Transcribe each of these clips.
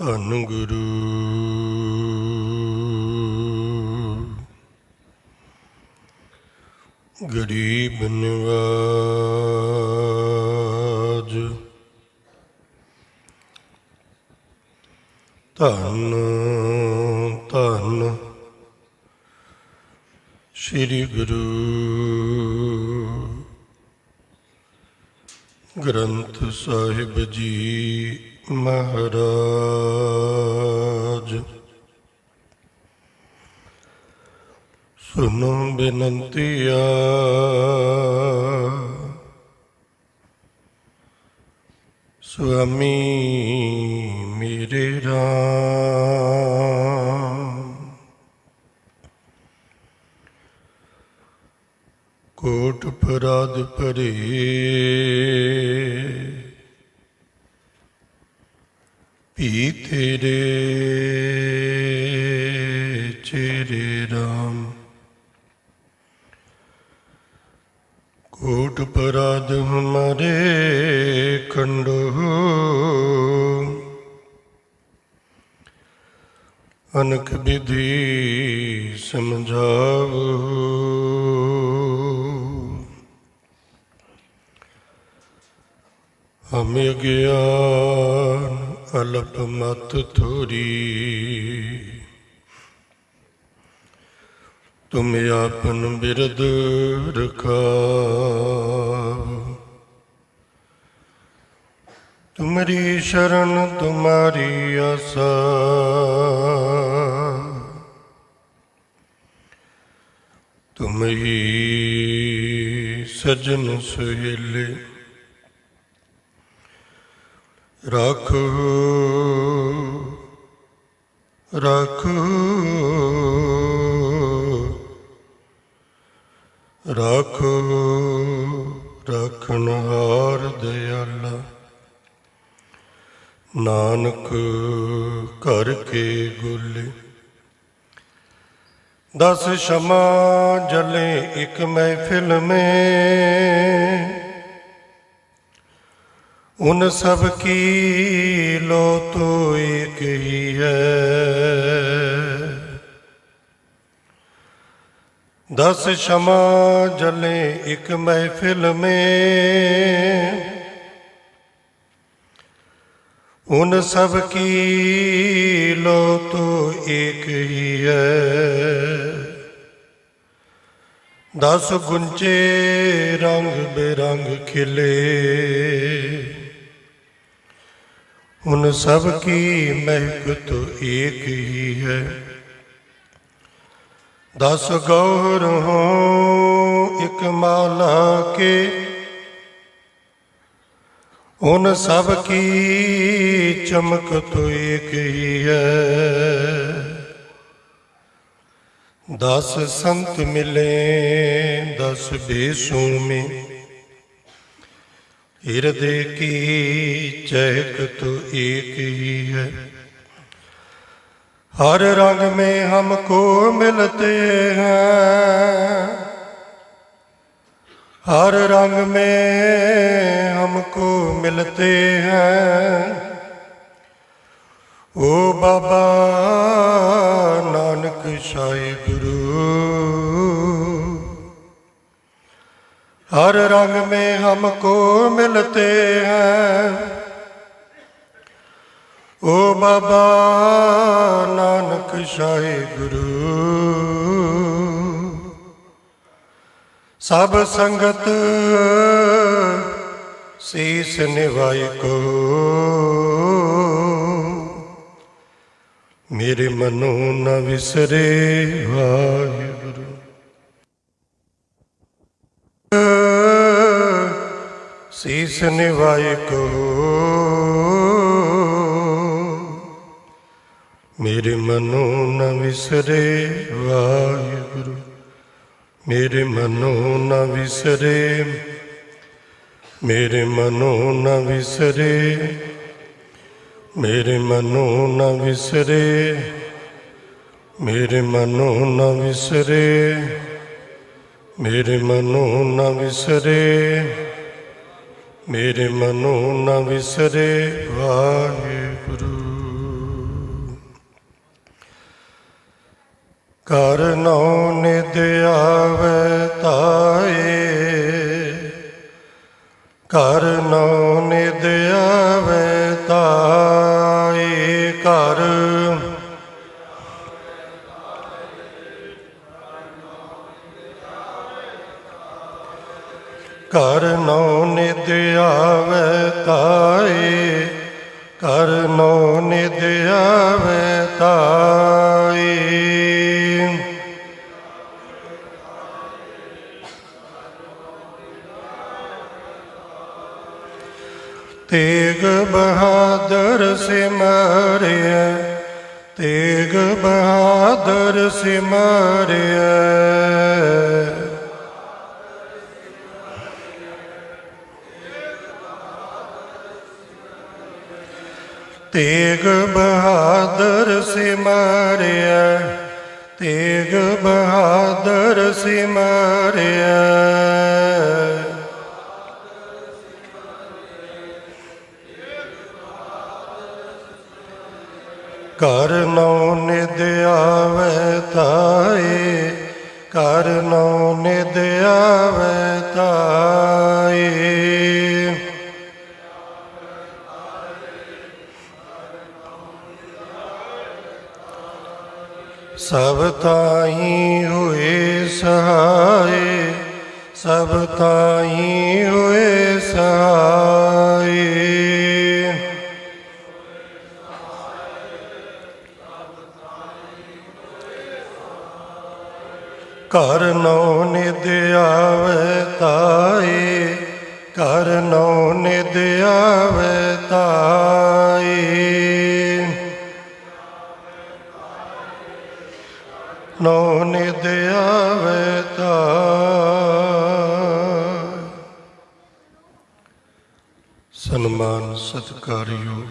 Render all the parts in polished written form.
ਧੰਨ ਗੁਰੂ ਗਰੀਬ ਨਿਵਾਜ ਧੰਨ ਧੰਨ ਸ੍ਰੀ ਗੁਰੂ ਗ੍ਰੰਥ ਸਾਹਿਬ ਜੀ ਮਹਾਰਾਜ। ਸੁਨੋ ਬੇਨੰਤੀਆ ਸੁਆਮੀ ਮੇਰੇ ਰਾਮ, ਕੋਟ ਅਪਰਾਧ ਭਰੇ ਭੀ ਤੇਰੇ ਚੇਰੇ ਰਾਮ, ਕੋਟ ਅਪਰਾਧ ਹਮਾਰੇ ਖੰਡੋ ਅਨਕ ਵਿਧੀ ਸਮਝਾਵੋ। ਹਮੇ ਗਿਆਨ ਅਲਪ ਮਤ ਥੋਰੀ, ਤੁਮ ਆਪਨ ਬਿਰਦ ਰਖਾਓ। ਤੁਮਰੀ ਸ਼ਰਨ ਤੁਮਾਰੀ ਆਸਾ, ਤੁਮ ਹੀ ਸਜਣ ਸੁਹੇਲੇ। ਰਾਖੋ ਰਾਖੋ ਰਾਖੋ ਰਾਖਣਹਾਰ ਦਇਆਲਾ, ਨਾਨਕ ਘਰ ਕੇ ਗੋਲੇ। 10 ਸ਼ਮਾ ਜਲੇ ਇੱਕ ਮਹਿਫਿਲ ਮੇਂ, उन सब की लो तो एक ही है। 10 शमा जले एक महफिल में, उन सब की लो तो एक ही है। 10 गुंचे रंग बेरंग खिले, उन सब की महक तो एक ही है। 10 गौर हों एक माला के, उन सब की चमक तो एक ही है। 10 संत मिले 10 भेषों में, हृदय की चहक तो एक ही है। हर रंग में हमको मिलते हैं, हर रंग में हमको मिलते हैं। ओ बाबा नानक शाही गुरु, हर रंग में हमको मिलते हैं। ओ बाबा नानक शाही गुरु, सब संगत शीस निभाई को, मेरे मनो न विसरे वाहिगुरु। शीस निभाए को, मेरे मनो न विसरे वाहिगुरु। मेरे मनो न विसरे, मेरे मनो न विसरे, मेरे मनो न विसरे, मेरे मनो न विसरे, मेरे मनो न विसरे, मेरे मनो न विसरे वाहिगुरु। ਕਰ ਨਉ ਨਿਦ ਆਵੈ ਤਾਏ, ਕਰ ਨਉ ਨਿਦ ਆਵੈ ਤਾਏ। ਕਰ ਕਰ ਨਉ ਨਿਦ ਆਵੈ ਤਾਏ, ਕਰ ਨਉ ਨਿਦ ਆਵੈ ਤਾਏ। ਤੇਗ ਬਹਾਦਰ ਸਿਮਰਿਆ, ਤੇਗ ਬਹਾਦਰ ਸਿਮਰਿਆ। ਤੇਗ ਬਹਾਦਰ ਸਿਮਰਿਆ, ਤੇਗ ਬਹਾਦਰ ਸਿਮਰਿਆ। ਕਰ ਨਉ ਨਿਦ ਆਵੈ ਤਾਏ, ਕਰ ਨਉ ਨਿਦ ਆਵੈ ਤਾਏ। ਸਭ ਤਾਹੀਂ ਹੋਏ ਸਹਾਏ, ਸਭ ਤਾਹੀਂ ਹੋਏ ਸਹਾਏ। ਕਰ ਨਉ ਨਿਦ ਆਵੈ ਤਾਏ, ਕਰ ਨਉ ਨਿਦ ਆਵੈ ਤਾਏ। ਨਉ ਨਿਦ ਆਵੈ ਤਾਏ। ਸਨਮਾਨ ਸਤਿਕਾਰਯੋਗ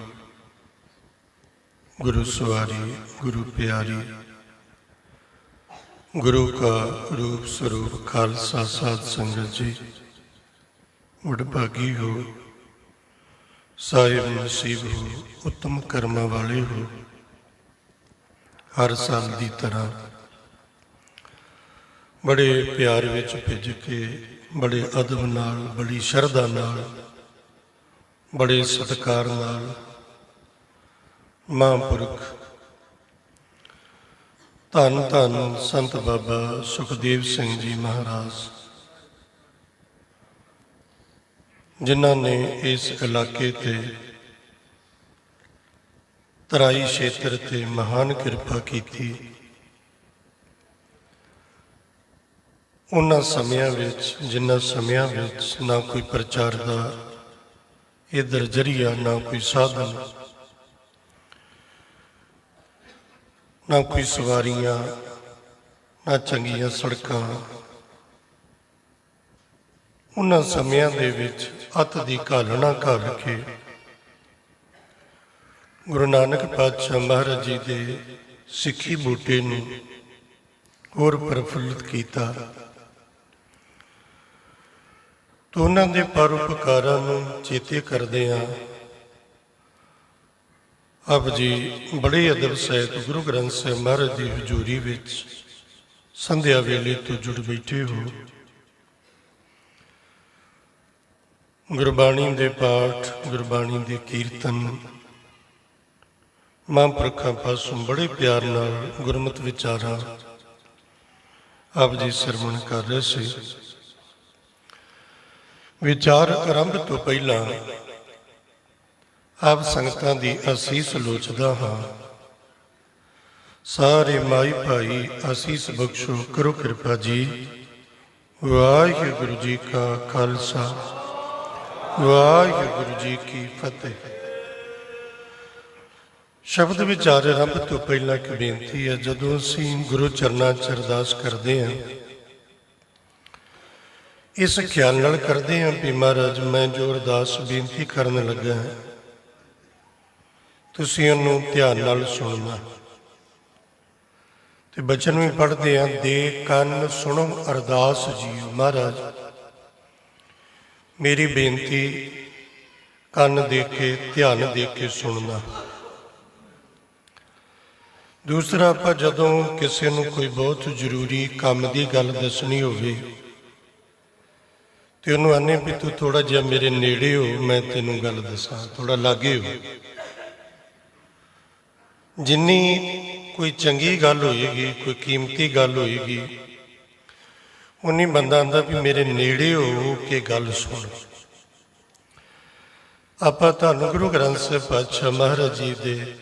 ਗੁਰੂ ਸਵਾਰੀ, ਗੁਰੂ ਪਿਆਰੀ, ਗੁਰੂ ਕਾ ਰੂਪ ਸਰੂਪ ਖਾਲਸਾ ਸਾਧ ਸੰਗਤ ਜੀ, ਵਡਭਾਗੀ ਹੋ, ਸਾਹਿਬ ਨਸੀਬ ਹੋ, ਉੱਤਮ ਕਰਮਾਂ ਵਾਲੇ ਹੋ। ਹਰ ਸਾਲ ਦੀ ਤਰ੍ਹਾਂ ਬੜੇ ਪਿਆਰ ਵਿੱਚ ਭਿੱਜ ਕੇ, ਬੜੇ ਅਦਬ ਨਾਲ, ਬੜੀ ਸ਼ਰਧਾ ਨਾਲ, ਬੜੇ ਸਤਿਕਾਰ ਨਾਲ ਮਹਾਂਪੁਰਖ ਧੰਨ ਧੰਨ ਸੰਤ ਬਾਬਾ ਸੁਖਦੇਵ ਸਿੰਘ ਜੀ ਮਹਾਰਾਜ, ਜਿਨ੍ਹਾਂ ਨੇ ਇਸ ਇਲਾਕੇ ਤੇ ਤਰਾਈ ਖੇਤਰ ਤੇ ਮਹਾਨ ਕਿਰਪਾ ਕੀਤੀ, ਉਹਨਾਂ ਸਮਿਆਂ ਵਿੱਚ, ਜਿਨ੍ਹਾਂ ਸਮਿਆਂ ਵਿੱਚ ਨਾ ਕੋਈ ਪ੍ਰਚਾਰ ਦਾ ਇੱਧਰ ਜ਼ਰੀਆ, ਨਾ ਕੋਈ ਸਾਧਨ, ਨਾ ਕੋਈ ਸਵਾਰੀਆਂ, ਨਾ ਚੰਗੀਆਂ ਸੜਕਾਂ। ਉਹਨਾਂ ਸਮਿਆਂ ਦੇ ਵਿੱਚ ਅੱਤ ਦੀ ਘਾਲਣਾ ਘਾਲ ਕੇ ਗੁਰੂ ਨਾਨਕ ਪਾਤਸ਼ਾਹ ਮਹਾਰਾਜ ਜੀ ਦੇ ਸਿੱਖੀ ਬੂਟੇ ਨੂੰ ਹੋਰ ਪ੍ਰਫੁੱਲਿਤ ਕੀਤਾ। ਤਾਂ ਉਹਨਾਂ ਦੇ ਪਰਉਪਕਾਰਾਂ ਨੂੰ ਚੇਤੇ ਕਰਦੇ ਹਾਂ, ਆਪ ਜੀ ਬੜੇ ਅਦਬ ਸਹਿਤ ਗੁਰੂ ਗ੍ਰੰਥ ਸਾਹਿਬ ਮਹਾਰਾਜ ਦੀ ਹਜ਼ੂਰੀ ਵਿੱਚ ਸੰਧਿਆ ਵੇਲੇ ਤੋਂ ਜੁੜ ਬੈਠੇ ਹੋ। ਗੁਰਬਾਣੀ ਦੇ ਪਾਠ, ਗੁਰਬਾਣੀ ਦੇ ਕੀਰਤਨ, ਮਹਾਂਪੁਰਖਾਂ ਪਾਸੋਂ ਬੜੇ ਪਿਆਰ ਨਾਲ ਗੁਰਮਤਿ ਵਿਚਾਰਾਂ ਆਪ ਜੀ ਸਰਵਣ ਕਰ ਰਹੇ ਸੀ। ਵਿਚਾਰ ਆਰੰਭ ਤੋਂ ਪਹਿਲਾਂ ਆਪ ਸੰਗਤਾਂ ਦੀ ਅਸੀਸ ਲੋਚਦਾ ਹਾਂ। ਸਾਰੇ ਮਾਈ ਭਾਈ ਅਸੀਸ ਬਖਸ਼ੋ, ਕਰੋ ਕਿਰਪਾ ਜੀ। ਵਾਹਿਗੁਰੂ ਜੀ ਕਾ ਖਾਲਸਾ, ਵਾਹਿਗੁਰੂ ਜੀ ਕੀ ਫਤਿਹ। ਸ਼ਬਦ ਵਿਚਾਰ ਆਰੰਭ ਤੋਂ ਪਹਿਲਾਂ ਇੱਕ ਬੇਨਤੀ ਹੈ। ਜਦੋਂ ਅਸੀਂ ਗੁਰੂ ਚਰਨਾਂ 'ਚ ਅਰਦਾਸ ਕਰਦੇ ਹਾਂ, ਇਸ ਖਿਆਲ ਨਾਲ ਕਰਦੇ ਹਾਂ ਵੀ ਮਹਾਰਾਜ, ਮੈਂ ਜੋ ਅਰਦਾਸ ਬੇਨਤੀ ਕਰਨ ਲੱਗਾ ਹਾਂ, ਤੁਸੀਂ ਉਹਨੂੰ ਧਿਆਨ ਨਾਲ ਸੁਣਨਾ। ਤੇ ਬਚਨ ਵੀ ਪੜ੍ਹਦੇ ਹਾਂ, ਦੇ ਕੰਨ ਸੁਣੋ ਅਰਦਾਸ ਜੀਓ। ਮਹਾਰਾਜ, ਮੇਰੀ ਬੇਨਤੀ ਕੰਨ ਦੇ ਕੇ, ਧਿਆਨ ਦੇ ਕੇ ਸੁਣਨਾ। ਦੂਸਰਾ, ਆਪਾਂ ਜਦੋਂ ਕਿਸੇ ਨੂੰ ਕੋਈ ਬਹੁਤ ਜ਼ਰੂਰੀ ਕੰਮ ਦੀ ਗੱਲ ਦੱਸਣੀ ਹੋਵੇ ਤੇ ਉਹਨੂੰ ਆਨੇ ਵੀ ਤੂੰ ਥੋੜਾ ਜਿਹਾ ਮੇਰੇ ਨੇੜੇ ਹੋ, ਮੈਂ ਤੈਨੂੰ ਗੱਲ ਦੱਸਾਂ, ਥੋੜਾ ਲਾਗੇ ਹੋ। ਜਿੰਨੀ ਕੋਈ ਚੰਗੀ ਗੱਲ ਹੋਏਗੀ, ਕੋਈ ਕੀਮਤੀ ਗੱਲ ਹੋਏਗੀ, ਉਨੀ ਬੰਦਾ ਆਂਦਾ ਵੀ ਮੇਰੇ ਨੇੜੇ ਹੋ ਕੇ ਗੱਲ ਸੁਣ। ਆਪਾਂ ਤੁਹਾਨੂੰ ਗੁਰੂ ਗ੍ਰੰਥ ਸਾਹਿਬ ਪਾਤਸ਼ਾਹ ਮਹਾਰਾਜ ਜੀ ਦੇ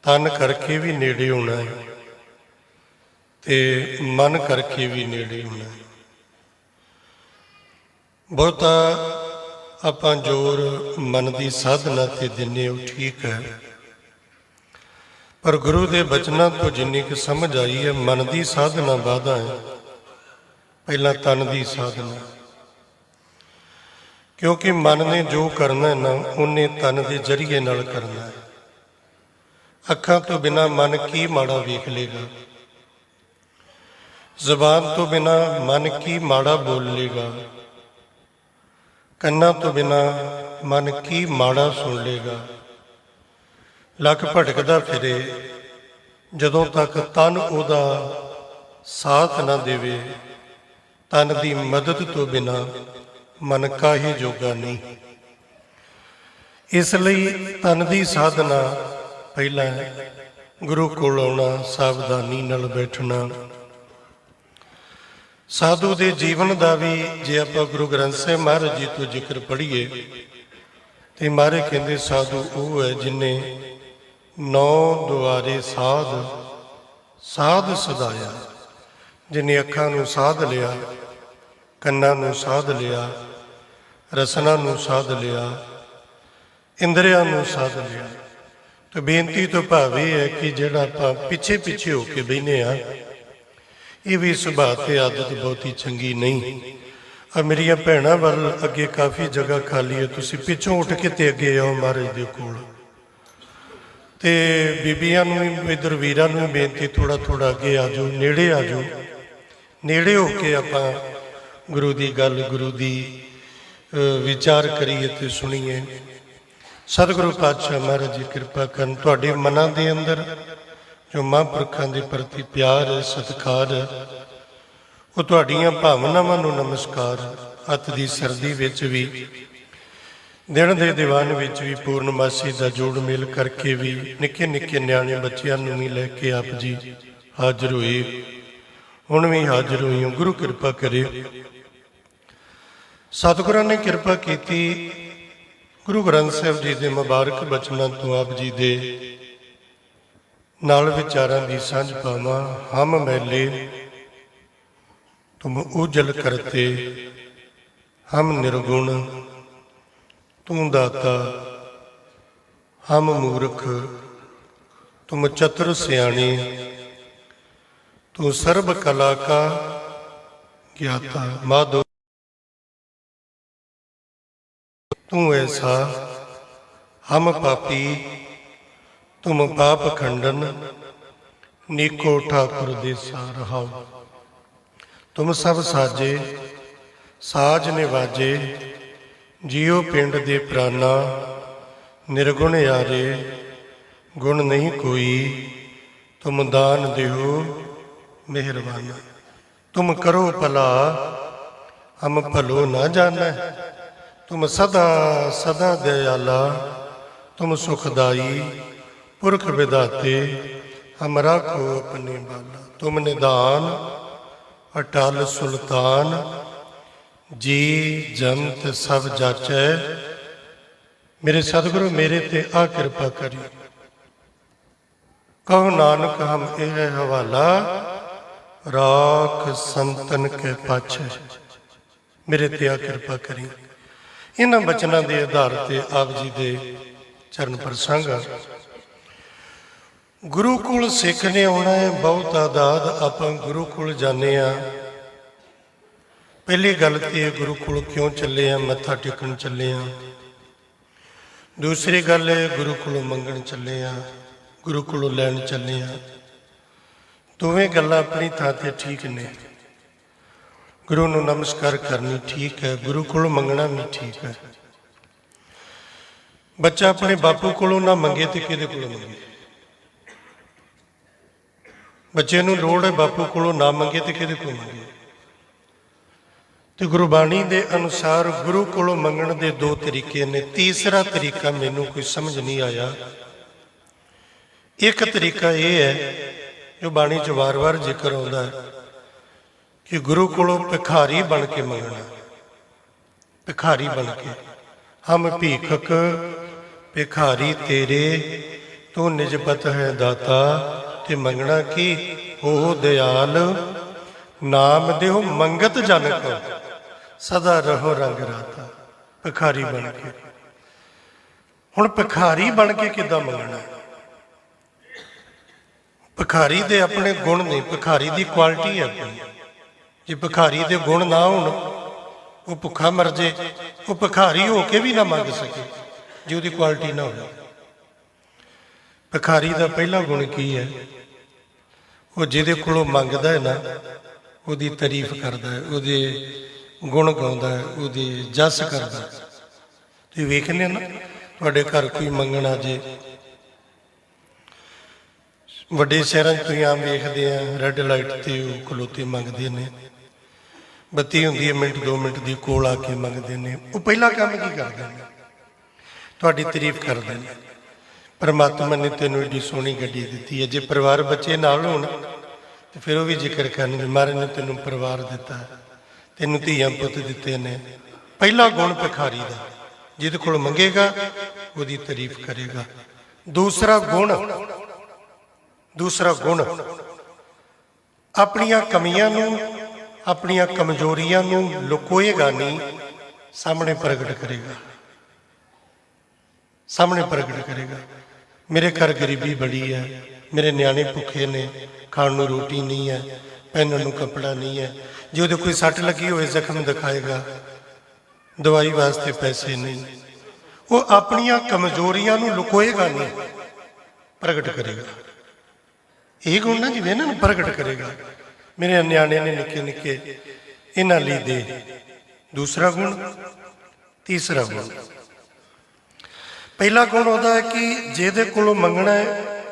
ਤਨ ਕਰਕੇ ਵੀ ਨੇੜੇ ਹੋਣਾ ਹੈ ਤੇ ਮਨ ਕਰਕੇ ਵੀ ਨੇੜੇ ਹੋਣਾ ਹੈ। ਬਹੁਤਾ ਆਪਾਂ ਜ਼ੋਰ ਮਨ ਦੀ ਸਾਧਨਾ ਤੇ ਦਿੰਦੇ ਹੋ, ਠੀਕ ਹੈ, ਪਰ ਗੁਰੂ ਦੇ ਬਚਨਾਂ ਤੋਂ ਜਿੰਨੀ ਕੁ ਸਮਝ ਆਈ ਹੈ, ਮਨ ਦੀ ਸਾਧਨਾ ਵਾਧਾ ਹੈ, ਪਹਿਲਾਂ ਤਨ ਦੀ ਸਾਧਨਾ। ਕਿਉਂਕਿ ਮਨ ਨੇ ਜੋ ਕਰਨਾ ਹੈ ਨਾ, ਉਹਨੇ ਤਨ ਦੇ ਜ਼ਰੀਏ ਨਾਲ ਕਰਨਾ ਹੈ। ਅੱਖਾਂ ਤੋਂ ਬਿਨਾਂ ਮਨ ਕੀ ਮਾੜਾ ਵੇਖ ਲੇਗਾ, ਜ਼ੁਬਾਨ ਤੋਂ ਬਿਨਾਂ ਮਨ ਕੀ ਮਾੜਾ ਬੋਲ ਲੇਗਾ, ਕੰਨਾਂ ਤੋਂ ਬਿਨਾਂ ਮਨ ਕੀ ਮਾੜਾ ਸੁਣ ਲੇਗਾ। ਲੱਕ ਭਟਕਦਾ ਫਿਰੇ, ਜਦੋਂ ਤੱਕ ਤਨ ਉਹਦਾ ਸਾਥ ਨਾ ਦੇਵੇ, ਤਨ ਦੀ ਮਦਦ ਤੋਂ ਬਿਨਾਂ ਮਨ ਕਾਹੀ ਜੋਗਾ ਨਹੀਂ। ਇਸ ਲਈ ਤਨ ਦੀ ਸਾਧਨਾ ਪਹਿਲਾਂ ਹੈ, ਗੁਰੂ ਕੋਲ ਆਉਣਾ, ਸਾਵਧਾਨੀ ਨਾਲ ਬੈਠਣਾ। ਸਾਧੂ ਦੇ ਜੀਵਨ ਦਾ ਵੀ ਜੇ ਆਪਾਂ ਗੁਰੂ ਗ੍ਰੰਥ ਸਾਹਿਬ ਮਹਾਰਾਜ ਜੀ ਤੋਂ ਜ਼ਿਕਰ ਪੜ੍ਹੀਏ ਤੇ ਮਹਾਰਾਜ ਕਹਿੰਦੇ ਸਾਧੂ ਉਹ ਹੈ ਜਿਨੇ 9 ਦੁਆਰੇ ਸਾਧ ਸਦਾਇਆ, ਜਿਨੇ ਅੱਖਾਂ ਨੂੰ ਸਾਧ ਲਿਆ, ਕੰਨਾਂ ਨੂੰ ਸਾਧ ਲਿਆ, ਰਸਨਾ ਨੂੰ ਸਾਧ ਲਿਆ, ਇੰਦਰੀਆਂ ਨੂੰ ਸਾਧ ਲਿਆ। ਤੇ ਬੇਨਤੀ ਤੋਂ ਭਾਵ ਇਹ ਹੈ ਕਿ ਜਿਹੜਾ ਆਪਾਂ ਪਿੱਛੇ ਪਿੱਛੇ ਹੋ ਕੇ ਬਹਿਨੇ ਆ, ਇਹ ਵੀ ਸੁਭਾਅ ਤੇ ਆਦਤ ਬਹੁਤੀ ਚੰਗੀ ਨਹੀਂ। ਆ ਮੇਰੀਆਂ ਭੈਣਾਂ ਵੱਲ ਅੱਗੇ ਕਾਫੀ ਜਗ੍ਹਾ ਖਾਲੀ ਹੈ, ਤੁਸੀਂ ਪਿੱਛੋਂ ਉੱਠ ਕੇ ਤੇ ਅੱਗੇ ਆਓ ਮਹਾਰਾਜ ਦੇ ਕੋਲ। ਤੇ ਬੀਬੀਆਂ ਨੂੰ ਵੀ, ਇੱਧਰ ਵੀਰਾਂ ਨੂੰ ਵੀ ਬੇਨਤੀ, ਥੋੜਾ ਥੋੜਾ ਅੱਗੇ ਆ ਜਾਓ, ਨੇੜੇ ਆ ਜਾਓ। ਨੇੜੇ ਹੋ ਕੇ ਆਪਾਂ ਗੁਰੂ ਦੀ ਗੱਲ, ਗੁਰੂ ਦੀ ਵਿਚਾਰ ਕਰੀਏ ਤੇ ਸੁਣੀਏ। ਸਤਿਗੁਰੂ ਪਾਤਸ਼ਾਹ ਮਹਾਰਾਜ ਜੀ ਕਿਰਪਾ ਕਰਨ, ਤੁਹਾਡੇ ਮਨਾਂ ਦੇ ਅੰਦਰ ਜੋ ਮਹਾਂਪੁਰਖਾਂ ਦੇ ਪ੍ਰਤੀ ਪਿਆਰ ਹੈ, ਸਤਿਕਾਰ ਹੈ, ਉਹ ਤੁਹਾਡੀਆਂ ਭਾਵਨਾਵਾਂ ਨੂੰ ਨਮਸਕਾਰ। ਅੱਤ ਦੀ ਸਰਦੀ ਵਿੱਚ ਵੀ, ਦਿਨ ਦੇ ਦੀਵਾਨ ਵਿੱਚ ਵੀ, ਪੂਰਨਮਾਸੀ ਦਾ ਜੋੜ ਮੇਲ ਕਰਕੇ ਵੀ, ਨਿੱਕੇ ਨਿੱਕੇ ਨਿਆਣੇ ਬੱਚਿਆਂ ਨੂੰ ਵੀ ਲੈ ਕੇ ਆਪ ਜੀ ਹਾਜ਼ਰ ਹੋਏ, ਹੁਣ ਵੀ ਹਾਜ਼ਰ ਹੋਈ ਹੋ। ਗੁਰੂ ਕਿਰਪਾ ਕਰੇ। ਸਤਿਗੁਰਾਂ ਨੇ ਕਿਰਪਾ ਕੀਤੀ, ਗੁਰੂ ਗ੍ਰੰਥ ਸਾਹਿਬ ਜੀ ਦੇ ਮੁਬਾਰਕ ਬਚਨਾਂ ਤੋਂ ਆਪ ਜੀ ਦੇ ਨਾਲ ਵਿਚਾਰਾਂ ਦੀ ਸਾਂਝ ਪਾਵਾਂ। ਹਮ ਮੈਲੇ ਤੁਮ ਉਜਲ ਕਰਤੇ, ਹਮ ਨਿਰਗੁਣ ਤੂੰ ਦਾਤਾ, ਹਮ ਮੂਰਖ ਤੁਮ ਚਤੁਰ ਸਿਆਣੇ, ਤੂੰ ਸਰਬ ਕਲਾ ਕਾ ਗਿਆਤਾ। ਮਾਧੋ ਤੂੰ ਐਸਾ, ਹਮ ਪਾਪੀ ਤੁਮ ਪਾਪ ਖੰਡਨ, ਨੀਕੋ ਠਾकुर देसा रहाओ। तुम सब साजे साज निवाजे, जियो पिंड दे प्राणा, निर्गुण यारे गुण नहीं कोई, तुम दान देहो मेहरबाना। तुम करो भला हम भलो ना जाना, तुम सदा सदा दयाला, तुम सुखदाई पुरख विधाते, हम राखो अपने बाला। तुम निदान अटल सुल्तान, जी जंत सब जाचै। मेरे सतगुरु मेरे ते आ कृपा करी, कहो नानक हम यह हवाला, राख संतन के पाछे। मेरे ते आ कृपा करी। इन्हां बचनां दे आधार ते आप जी दे चरण प्रसंग। गुरु कोल सिख ने आना है, बहुत आदाद आपां गुरु कोल जाने आ। पहली गल ते गुरु कोल क्यों चले आ, मत्था टेकन चले आ। दूसरी गल है गुरु कोलों मंगण चले आ, गुरु कोलों लैण चले आ। दोवें गल्लां अपनी थां ते ठीक ने। गुरु नूं नमस्कार करनी ठीक है, गुरु कोलों मंगना भी ठीक है। बच्चा अपने बापू कोलों ना मंगे तो किहदे कोलों मंगे? ਬੱਚੇ ਨੂੰ ਲੋੜ ਹੈ ਬਾਪੂ ਕੋਲੋਂ ਨਾ ਮੰਗੇ ਤੇ ਕਿਹਦੇ ਕੋਲ ਮੰਗੇ। ਤੇ ਗੁਰਬਾਣੀ ਦੇ ਅਨੁਸਾਰ ਗੁਰੂ ਕੋਲੋਂ ਮੰਗਣ ਦੇ ਦੋ ਤਰੀਕੇ ਨੇ। ਤੀਸਰਾ ਤਰੀਕਾ ਮੈਨੂੰ ਕੋਈ ਸਮਝ ਨਹੀਂ ਆਇਆ। ਇੱਕ ਤਰੀਕਾ ਇਹ ਹੈ ਜੋ ਬਾਣੀ 'ਚ ਵਾਰ-ਵਾਰ ਜ਼ਿਕਰ ਆਉਂਦਾ ਹੈ ਕਿ ਗੁਰੂ ਕੋਲੋਂ ਭਿਖਾਰੀ ਬਣ ਕੇ ਮੰਗਣਾ। ਭਿਖਾਰੀ ਬਣ ਕੇ, ਹਮ ਭੀਖਕ ਭਿਖਾਰੀ ਤੇਰੇ, ਤੂੰ ਨਿਜਪਤ ਹੈ ਦਾਤਾ। ਤੇ ਮੰਗਣਾ ਕੀ, ਉਹ ਦਿਆਲ ਨਾਮ ਦੇਹੁ ਮੰਗਤ ਜਨ ਕੋ, ਸਦਾ ਰਹੋ ਰੰਗ ਰਾਤਾ। ਭਿਖਾਰੀ ਬਣ ਕੇ। ਹੁਣ ਭਿਖਾਰੀ ਬਣ ਕੇ ਕਿੱਦਾਂ ਮੰਗਣਾ? ਭਿਖਾਰੀ ਦੇ ਆਪਣੇ ਗੁਣ ਨੇ, ਭਿਖਾਰੀ ਦੀ ਕੁਆਲਿਟੀ ਹੈ ਆਪਣੀ। ਜੇ ਭਿਖਾਰੀ ਦੇ ਗੁਣ ਨਾ ਹੋਣ, ਉਹ ਭੁੱਖਾ ਮਰ ਜੇ। ਉਹ ਭਿਖਾਰੀ ਹੋ ਕੇ ਵੀ ਨਾ ਮੰਗ ਸਕੇ ਜੇ ਉਹਦੀ ਕੁਆਲਿਟੀ ਨਾ ਹੋਵੇ। ਭਿਖਾਰੀ ਦਾ ਪਹਿਲਾ ਗੁਣ ਕੀ ਹੈ? ਉਹ ਜਿਹਦੇ ਕੋਲੋਂ ਮੰਗਦਾ ਹੈ ਨਾ, ਉਹਦੀ ਤਾਰੀਫ ਕਰਦਾ ਹੈ, ਉਹਦੇ ਗੁਣ ਗਾਉਂਦਾ ਹੈ, ਉਹਦੀ ਜਸ ਕਰਦਾ। ਤੁਸੀਂ ਵੇਖ ਲਿਆ ਨਾ, ਤੁਹਾਡੇ ਘਰ ਕੋਈ ਮੰਗਣਾ ਜੇ, ਵੱਡੇ ਸ਼ਹਿਰਾਂ 'ਚ ਤੁਸੀਂ ਆਮ ਵੇਖਦੇ ਆ, ਰੈੱਡ ਲਾਈਟ 'ਤੇ ਉਹ ਖਲੋਤੇ ਮੰਗਦੇ ਨੇ। ਬੱਤੀ ਹੁੰਦੀ ਹੈ ਮਿੰਟ 2 ਮਿੰਟ ਦੀ, ਕੋਲ ਆ ਕੇ ਮੰਗਦੇ ਨੇ। ਉਹ ਪਹਿਲਾ ਕੰਮ ਕੀ ਕਰਦੇ ਨੇ? ਤੁਹਾਡੀ ਤਾਰੀਫ ਕਰਦੇ ਨੇ। ਪਰਮਾਤਮਾ ਨੇ ਤੈਨੂੰ ਏਡੀ ਸੋਹਣੀ ਗੱਡੀ ਦਿੱਤੀ ਹੈ। ਜੇ ਪਰਿਵਾਰ ਬੱਚੇ ਨਾਲ ਹੋਣ ਤੇ ਫਿਰ ਉਹ ਵੀ ਜ਼ਿਕਰ ਕਰਨਗੇ, ਮਹਾਰਾਜ ਨੇ ਤੈਨੂੰ ਪਰਿਵਾਰ ਦਿੱਤਾ, ਤੈਨੂੰ ਧੀਆਂ ਪੁੱਤ ਦਿੱਤੇ ਨੇ। ਪਹਿਲਾ ਗੁਣ ਭਿਖਾਰੀ ਦਾ, ਜਿਹਦੇ ਕੋਲ ਮੰਗੇਗਾ ਉਹਦੀ ਤਾਰੀਫ ਕਰੇਗਾ। ਦੂਸਰਾ ਗੁਣ ਆਪਣੀਆਂ ਕਮੀਆਂ ਨੂੰ, ਆਪਣੀਆਂ ਕਮਜ਼ੋਰੀਆਂ ਨੂੰ ਲੁਕੋਏਗਾ ਨਹੀਂ, ਸਾਹਮਣੇ ਪ੍ਰਗਟ ਕਰੇਗਾ। ਸਾਹਮਣੇ ਪ੍ਰਗਟ ਕਰੇਗਾ। ਮੇਰੇ ਘਰ ਗਰੀਬੀ ਬੜੀ ਹੈ, ਮੇਰੇ ਨਿਆਣੇ ਭੁੱਖੇ ਨੇ, ਖਾਣ ਨੂੰ ਰੋਟੀ ਨਹੀਂ ਹੈ, ਪਹਿਨਣ ਨੂੰ ਕੱਪੜਾ ਨਹੀਂ ਹੈ। ਜੇ ਉਹਦੇ ਕੋਈ ਸੱਟ ਲੱਗੀ ਹੋਵੇ, ਜ਼ਖਮ ਦਿਖਾਏਗਾ, ਦਵਾਈ ਵਾਸਤੇ ਪੈਸੇ ਨਹੀਂ। ਉਹ ਆਪਣੀਆਂ ਕਮਜ਼ੋਰੀਆਂ ਨੂੰ ਲੁਕੋਏਗਾ ਨਹੀਂ, ਪ੍ਰਗਟ ਕਰੇਗਾ। ਇਹ ਗੁਣ ਨਾ ਜਿਵੇਂ ਇਹਨਾਂ ਨੂੰ ਪ੍ਰਗਟ ਕਰੇਗਾ। ਮੇਰੇ ਨਿਆਣੇ ਨੇ ਨਿੱਕੇ ਨਿੱਕੇ, ਇਹਨਾਂ ਲਈ ਦੇ। ਦੂਸਰਾ ਗੁਣ। ਤੀਸਰਾ ਗੁਣ, ਪਹਿਲਾ ਗੁਣ ਉਹਦਾ ਹੈ ਕਿ ਜਿਹਦੇ ਕੋਲੋਂ ਮੰਗਣਾ ਹੈ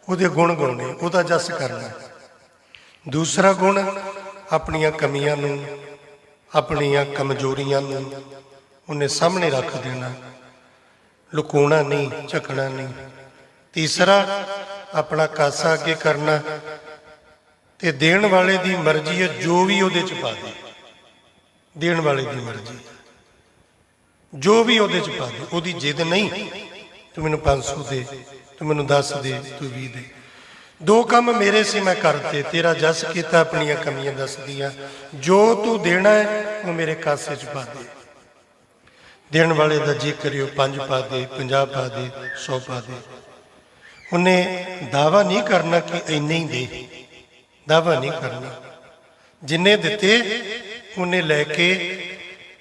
ਉਹਦੇ ਗੁਣ ਗਾਉਣੇ, ਉਹਦਾ ਜਸ ਕਰਨਾ। ਦੂਸਰਾ ਗੁਣ, ਆਪਣੀਆਂ ਕਮੀਆਂ ਨੂੰ, ਆਪਣੀਆਂ ਕਮਜ਼ੋਰੀਆਂ ਨੂੰ ਉਹਨੇ ਸਾਹਮਣੇ ਰੱਖ ਦੇਣਾ, ਲੁਕਾਉਣਾ ਨਹੀਂ, ਝਕਣਾ ਨਹੀਂ। ਤੀਸਰਾ, ਆਪਣਾ ਕਾਸਾ ਅੱਗੇ ਕਰਨਾ ਤੇ ਦੇਣ ਵਾਲੇ ਦੀ ਮਰਜ਼ੀ ਹੈ, ਜੋ ਵੀ ਉਹਦੇ 'ਚ ਪਾ ਦੇ। ਦੇਣ ਵਾਲੇ ਦੀ ਮਰਜ਼ੀ, ਜੋ ਵੀ ਉਹਦੇ 'ਚ ਪਾ ਦੇ। ਉਹਦੀ ਜਿੱਦ ਨਹੀਂ, ਤੂੰ ਮੈਨੂੰ 500 ਦੇ, ਤੂੰ ਮੈਨੂੰ 10 ਦੇ, ਤੂੰ 20 ਦੇ। 2 ਕੰਮ ਮੇਰੇ ਸੀ ਮੈਂ ਕਰਤੇ, ਤੇਰਾ ਜਸ ਕੀਤਾ, ਆਪਣੀਆਂ ਕਮੀਆਂ ਦੱਸਦੀਆਂ। ਜੋ ਤੂੰ ਦੇਣਾ ਹੈ ਉਹ ਮੇਰੇ ਕਾਸੇ 'ਚ ਪਾ ਦੇ। ਦੇਣ ਵਾਲੇ ਦਾ ਜੀ ਕਰਿਓ 5 ਪਾ ਦੇ, 50 ਪਾ ਦੇ, 100 ਪਾ ਦੇ। ਉਹਨੇ ਦਾਵਾ ਨਹੀਂ ਕਰਨਾ ਕਿ ਇੰਨੇ ਹੀ ਦੇ, ਦਾਵਾ ਨਹੀਂ ਕਰਨਾ। ਜਿੰਨੇ ਦਿੱਤੇ ਉਹਨੇ ਲੈ ਕੇ।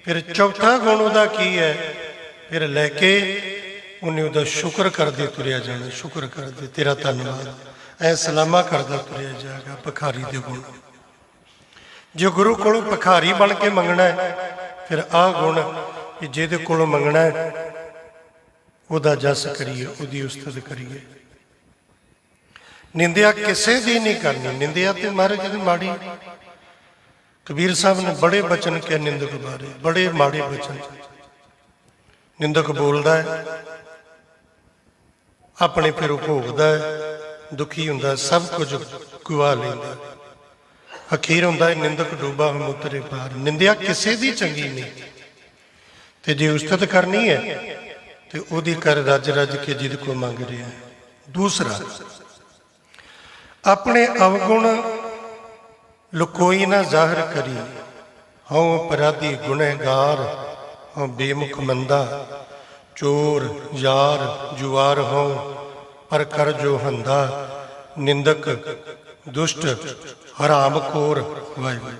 ਫਿਰ ਚੌਥਾ ਗੁਣ ਉਹਦਾ ਕੀ ਹੈ? ਫਿਰ ਲੈ ਕੇ ਉਹਨੇ ਉਹਦਾ ਸ਼ੁਕਰ ਕਰਦੇ ਤੁਰਿਆ ਜਾਣਾ। ਸ਼ੁਕਰ ਕਰਦੇ, ਤੇਰਾ ਧੰਨਵਾਦ, ਐ ਸਲਾਮਾ ਕਰਦਾ ਤੁਰਿਆ ਜਾਏਗਾ। ਭਿਖਾਰੀ ਦੇ ਗੁਣ। ਜੇ ਗੁਰੂ ਕੋਲੋਂ ਭਿਖਾਰੀ ਬਣ ਕੇ ਮੰਗਣਾ ਹੈ, ਫਿਰ ਆਹ ਗੁਣ ਕਿ ਜਿਹਦੇ ਕੋਲੋਂ ਮੰਗਣਾ ਹੈ ਉਹਦਾ ਜਸ ਕਰੀਏ, ਉਹਦੀ ਉਸਤਤ ਕਰੀਏ। ਨਿੰਦਿਆ ਕਿਸੇ ਦੀ ਨਹੀਂ ਕਰਨੀ। ਨਿੰਦਿਆ ਤੇ ਮਹਾਰਾਜ ਦੀ ਮਾੜੀ। ਕਬੀਰ ਸਾਹਿਬ ਨੇ ਬੜੇ ਬਚਨ ਕਿਹਾ ਨਿੰਦਕ ਬਾਰੇ, ਬੜੇ ਮਾੜੇ ਬਚਨ। ਨਿੰਦਕ ਬੋਲਦਾ ਹੈ, ਆਪਣੇ ਫਿਰ ਭੋਗਦਾ ਹੈ, ਦੁਖੀ ਹੁੰਦਾ, ਸਭ ਕੁਝ ਗਵਾ ਲੈਂਦਾ। ਅਖੀਰ ਹੁੰਦਾ ਹੈ ਨਿੰਦਕ ਡੂਬਾ ਹਮ ਉਤਰੇ ਪਾਰ। ਨਿੰਦਿਆ ਕਿਸੇ ਦੀ ਚੰਗੀ ਨਹੀਂ। ਤੇ ਜੇ ਉਸਤਤ ਕਰਨੀ ਹੈ ਤੇ ਉਹਦੀ ਕਰ ਰੱਜ ਰੱਜ ਕੇ ਜਿਹਦੇ ਕੋਲ ਮੰਗ ਰਿਹਾ। ਦੂਸਰਾ, ਆਪਣੇ ਅਵਗੁਣ ਲੁਕੋਈ ਨਾ ਜ਼ਾਹਰ ਕਰੀ। ਹਉ ਅਪਰਾਧੀ ਗੁਨਹਗਾਰ, ਹਉ ਬੇਮੁਖ ਮੰਦਾ, ਚੋਰ ਯਾਰ ਜੁਆਰ ਹਉ, ਪਰ ਕਰ ਜੋ ਹੰਦਾ। ਨਿੰਦਕ ਦੁਸ਼ਟ ਹਰਾਮ ਖੋਰ। ਵਾਹਿਗੁਰੂ।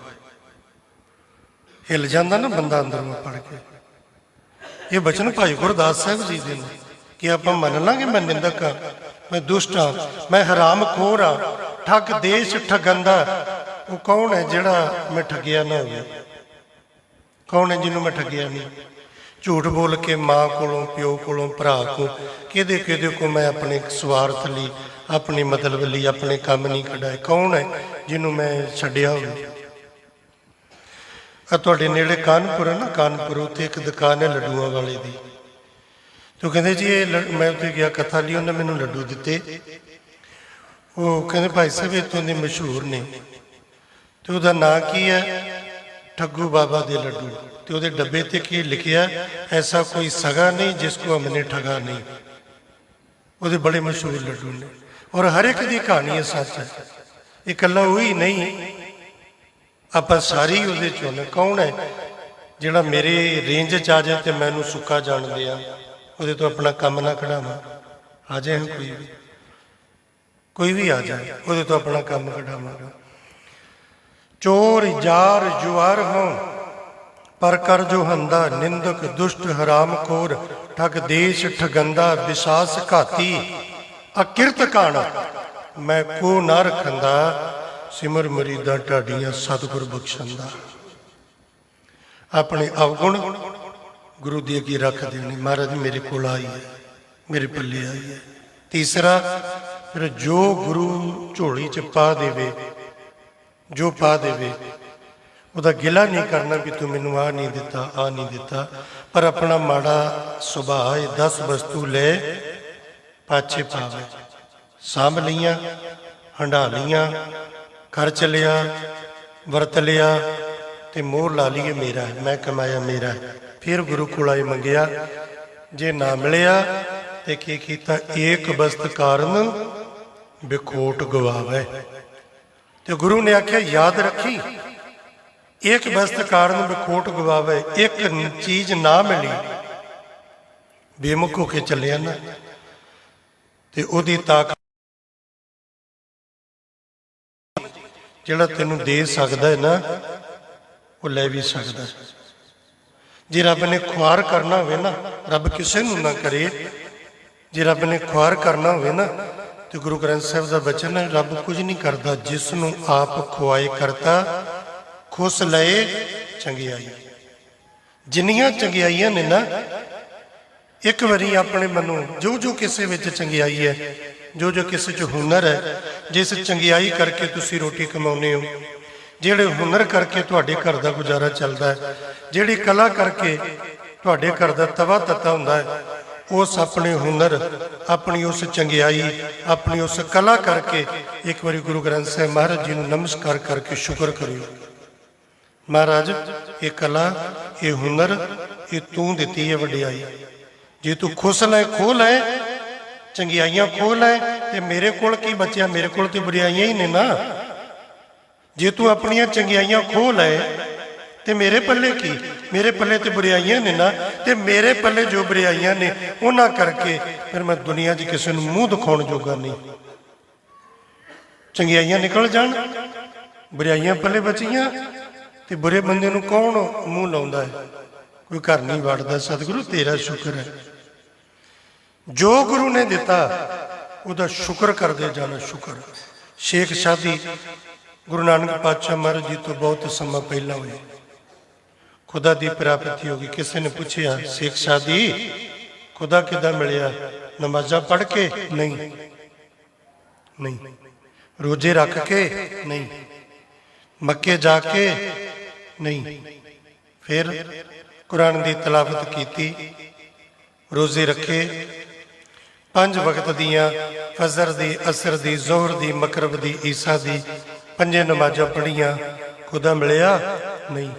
ਹਿੱਲ ਜਾਂਦਾ ਨਾ ਬੰਦਾ ਅੰਦਰੋਂ ਪੜ ਕੇ। ਇਹ ਬਚਨ ਭਾਈ ਗੁਰਦਾਸ ਸਾਹਿਬ ਜੀ ਦੇ ਨੇ ਕਿ ਆਪਾਂ ਮੰਨ ਲਾਂਗੇ ਮੈਂ ਨਿੰਦਕ ਹਾਂ, ਮੈਂ ਦੁਸ਼ਟ ਹਾਂ, ਮੈਂ ਹਰਾਮ ਖੋਰ ਹਾਂ, ਠੱਗ ਦੇਸ਼ ਠਗੰਦਾ। ਉਹ ਕੌਣ ਹੈ ਜਿਹੜਾ ਮੈਂ ਠੱਗਿਆ ਨਾ ਹੋਵੇ? ਕੌਣ ਹੈ ਜਿਹਨੂੰ ਮੈਂ ਠੱਗਿਆ ਨਹੀਂ? झूठ बोल के माँ कोलों प्यो कोलों भरा को किहदे किहदे को मैं अपने स्वार्थ लई अपने मतलब लई अपने काम नहीं कढाए। कौन है जिन्हों मैं छड्डिया होवे? तुहाडे नेड़े कानपुर है ना, कानपुर उत्थे एक दुकान है लड्डूआं वाले दी। तो कहते जी ये मैं उत्थे गया कथा ली, उन्हें मैनूं लड्डू दिते। वो कहते भाई साहब इत्थों दे मशहूर ने, तो उहदा नां की है? ठग्गू बाबा दे लड्डू। तो उहदे डब्बे ते की लिखिया? ऐसा कोई सगा नहीं जिसको हमने ठगा नहीं। उहदे बड़े मशहूर लड्डू ने और हर एक दी कहानी है सच है, इकल्ला वही नहीं, आप सारी उहदे चों ने। कौन है जिहड़ा मेरे रेंज च आ जाए तो मैनू सुक्का जान दिया, उहदे तो अपना काम ना कढावां? आ जाए कोई भी आ जाए, उहदे तो अपना काम कढावांगा। चोर जार जुआर हों पर कर जो हंदा, निंदक दुष्ट हराम खोर ठग देश ठगंदा, विशास घाती अकिरत काना, मैं को ना रखंदा, सिमर मरीदा ढाडियां सतगुर बख्शंदा। अपने अवगुण गुरु दी अगे रख देने, महाराज मेरे कोल आई है, मेरे पल्ले आई है। तीसरा फिर जो गुरु झोली च पा देवे, जो पा देवे ਉਹਦਾ गिला नहीं करना भी तू मैनू आ नहीं दिता, आ नहीं दिता, पर अपना माड़ा सुभाव 10 वस्तु ले पाछे पावे। सांभ लिया, हंडा लिया, खर्च लिया, वरत लिया, ते मोहर ला लीए मेरा है, मैं कमाया मेरा है। फिर गुरु कोल आए मंगिया, जे ना मिलिया ते की कीता? एक वस्त कारण बिखोट गवावे। तो गुरु ने आख्या याद रखी, एक वस्त कारण बिखोट गवावे। एक चीज ना मिली, बेमुख होके चलिया ना, ते ओदी ताकत जिहड़ा तेनू दे सकदा है ना, वो लै भी सकदा है। जे रब ने खुआर करना होवे ना, रब किसे नू ना करे, जे रब ने खुआर करना होवे ना, तो गुरु ग्रंथ साहिब का वचन है, रब कुछ नहीं करता जिसनू आप खुआए करता, खुश लए चंगियाई। जिन्नियां चंगियाइयां ने ना, एक बारी अपने मनो जो जो किसी में चंगियाई है, जो जो किसी च हुनर है, जिस चंगियाई करके तुसी रोटी कमाउने हो, जिहड़े हुनर करके तुहाडे घर का गुजारा चलता है, जिहड़ी कला करके तुहाडे घर का तवा तत्ता हुंदा है, उस अपने हुनर, अपनी उस चंगियाई, अपनी उस कला करके एक बार गुरु ग्रंथ साहिब महाराज जी को नमस्कार करके शुक्र करियो, महाराज ये कला, ये हुनर, ये तू दिती है वडियाई। जे तू खुश लै खो लै, चंगियाइयां खो लै, ते मेरे कोल की बचिया? मेरे कोल तो बुराइयां ही ने ना। जे तू अपनियां चंगियाइयां खो लै ते मेरे पल्ले की? मेरे पल्ले तो बुराइयां ने ना, ते मेरे पल्ले जो बुराइयां ने उन्हां करके फिर मैं दुनिया च किसी नूं मूँह दिखाउण जोगा नहीं। चंगियाइयां निकल जाण, बुराइयां पल्ले बचियां, ते बुरे बंदे नूं कौन मूँह लाउंदा है? कोई घर नहीं वड़दा। सतगुरु तेरा शुक्र है, जो गुरु ने दिता उहदा शुक्र करदे जाना। शुक्र शेख शादी गुरु नानक पातशाह महाराज जी तो बहुत समा पहला हुई, खुदा की प्राप्ति होगी। किसी ने पूछा शेख शादी खुदा किदा मिलिया? नमाजा पढ़ के? नहीं नहीं। रोजे रख के? नहीं। मक्के जाके? नहीं। फिर कुरान की तलावत की, रोजे रखे, 5 वक्त दियाँ, फजर दी, असर दी, जोहर दी, मकरब दी, ईसा दी 5 नमाजा पढ़ियाँ, खुदा मिलिया? नहीं।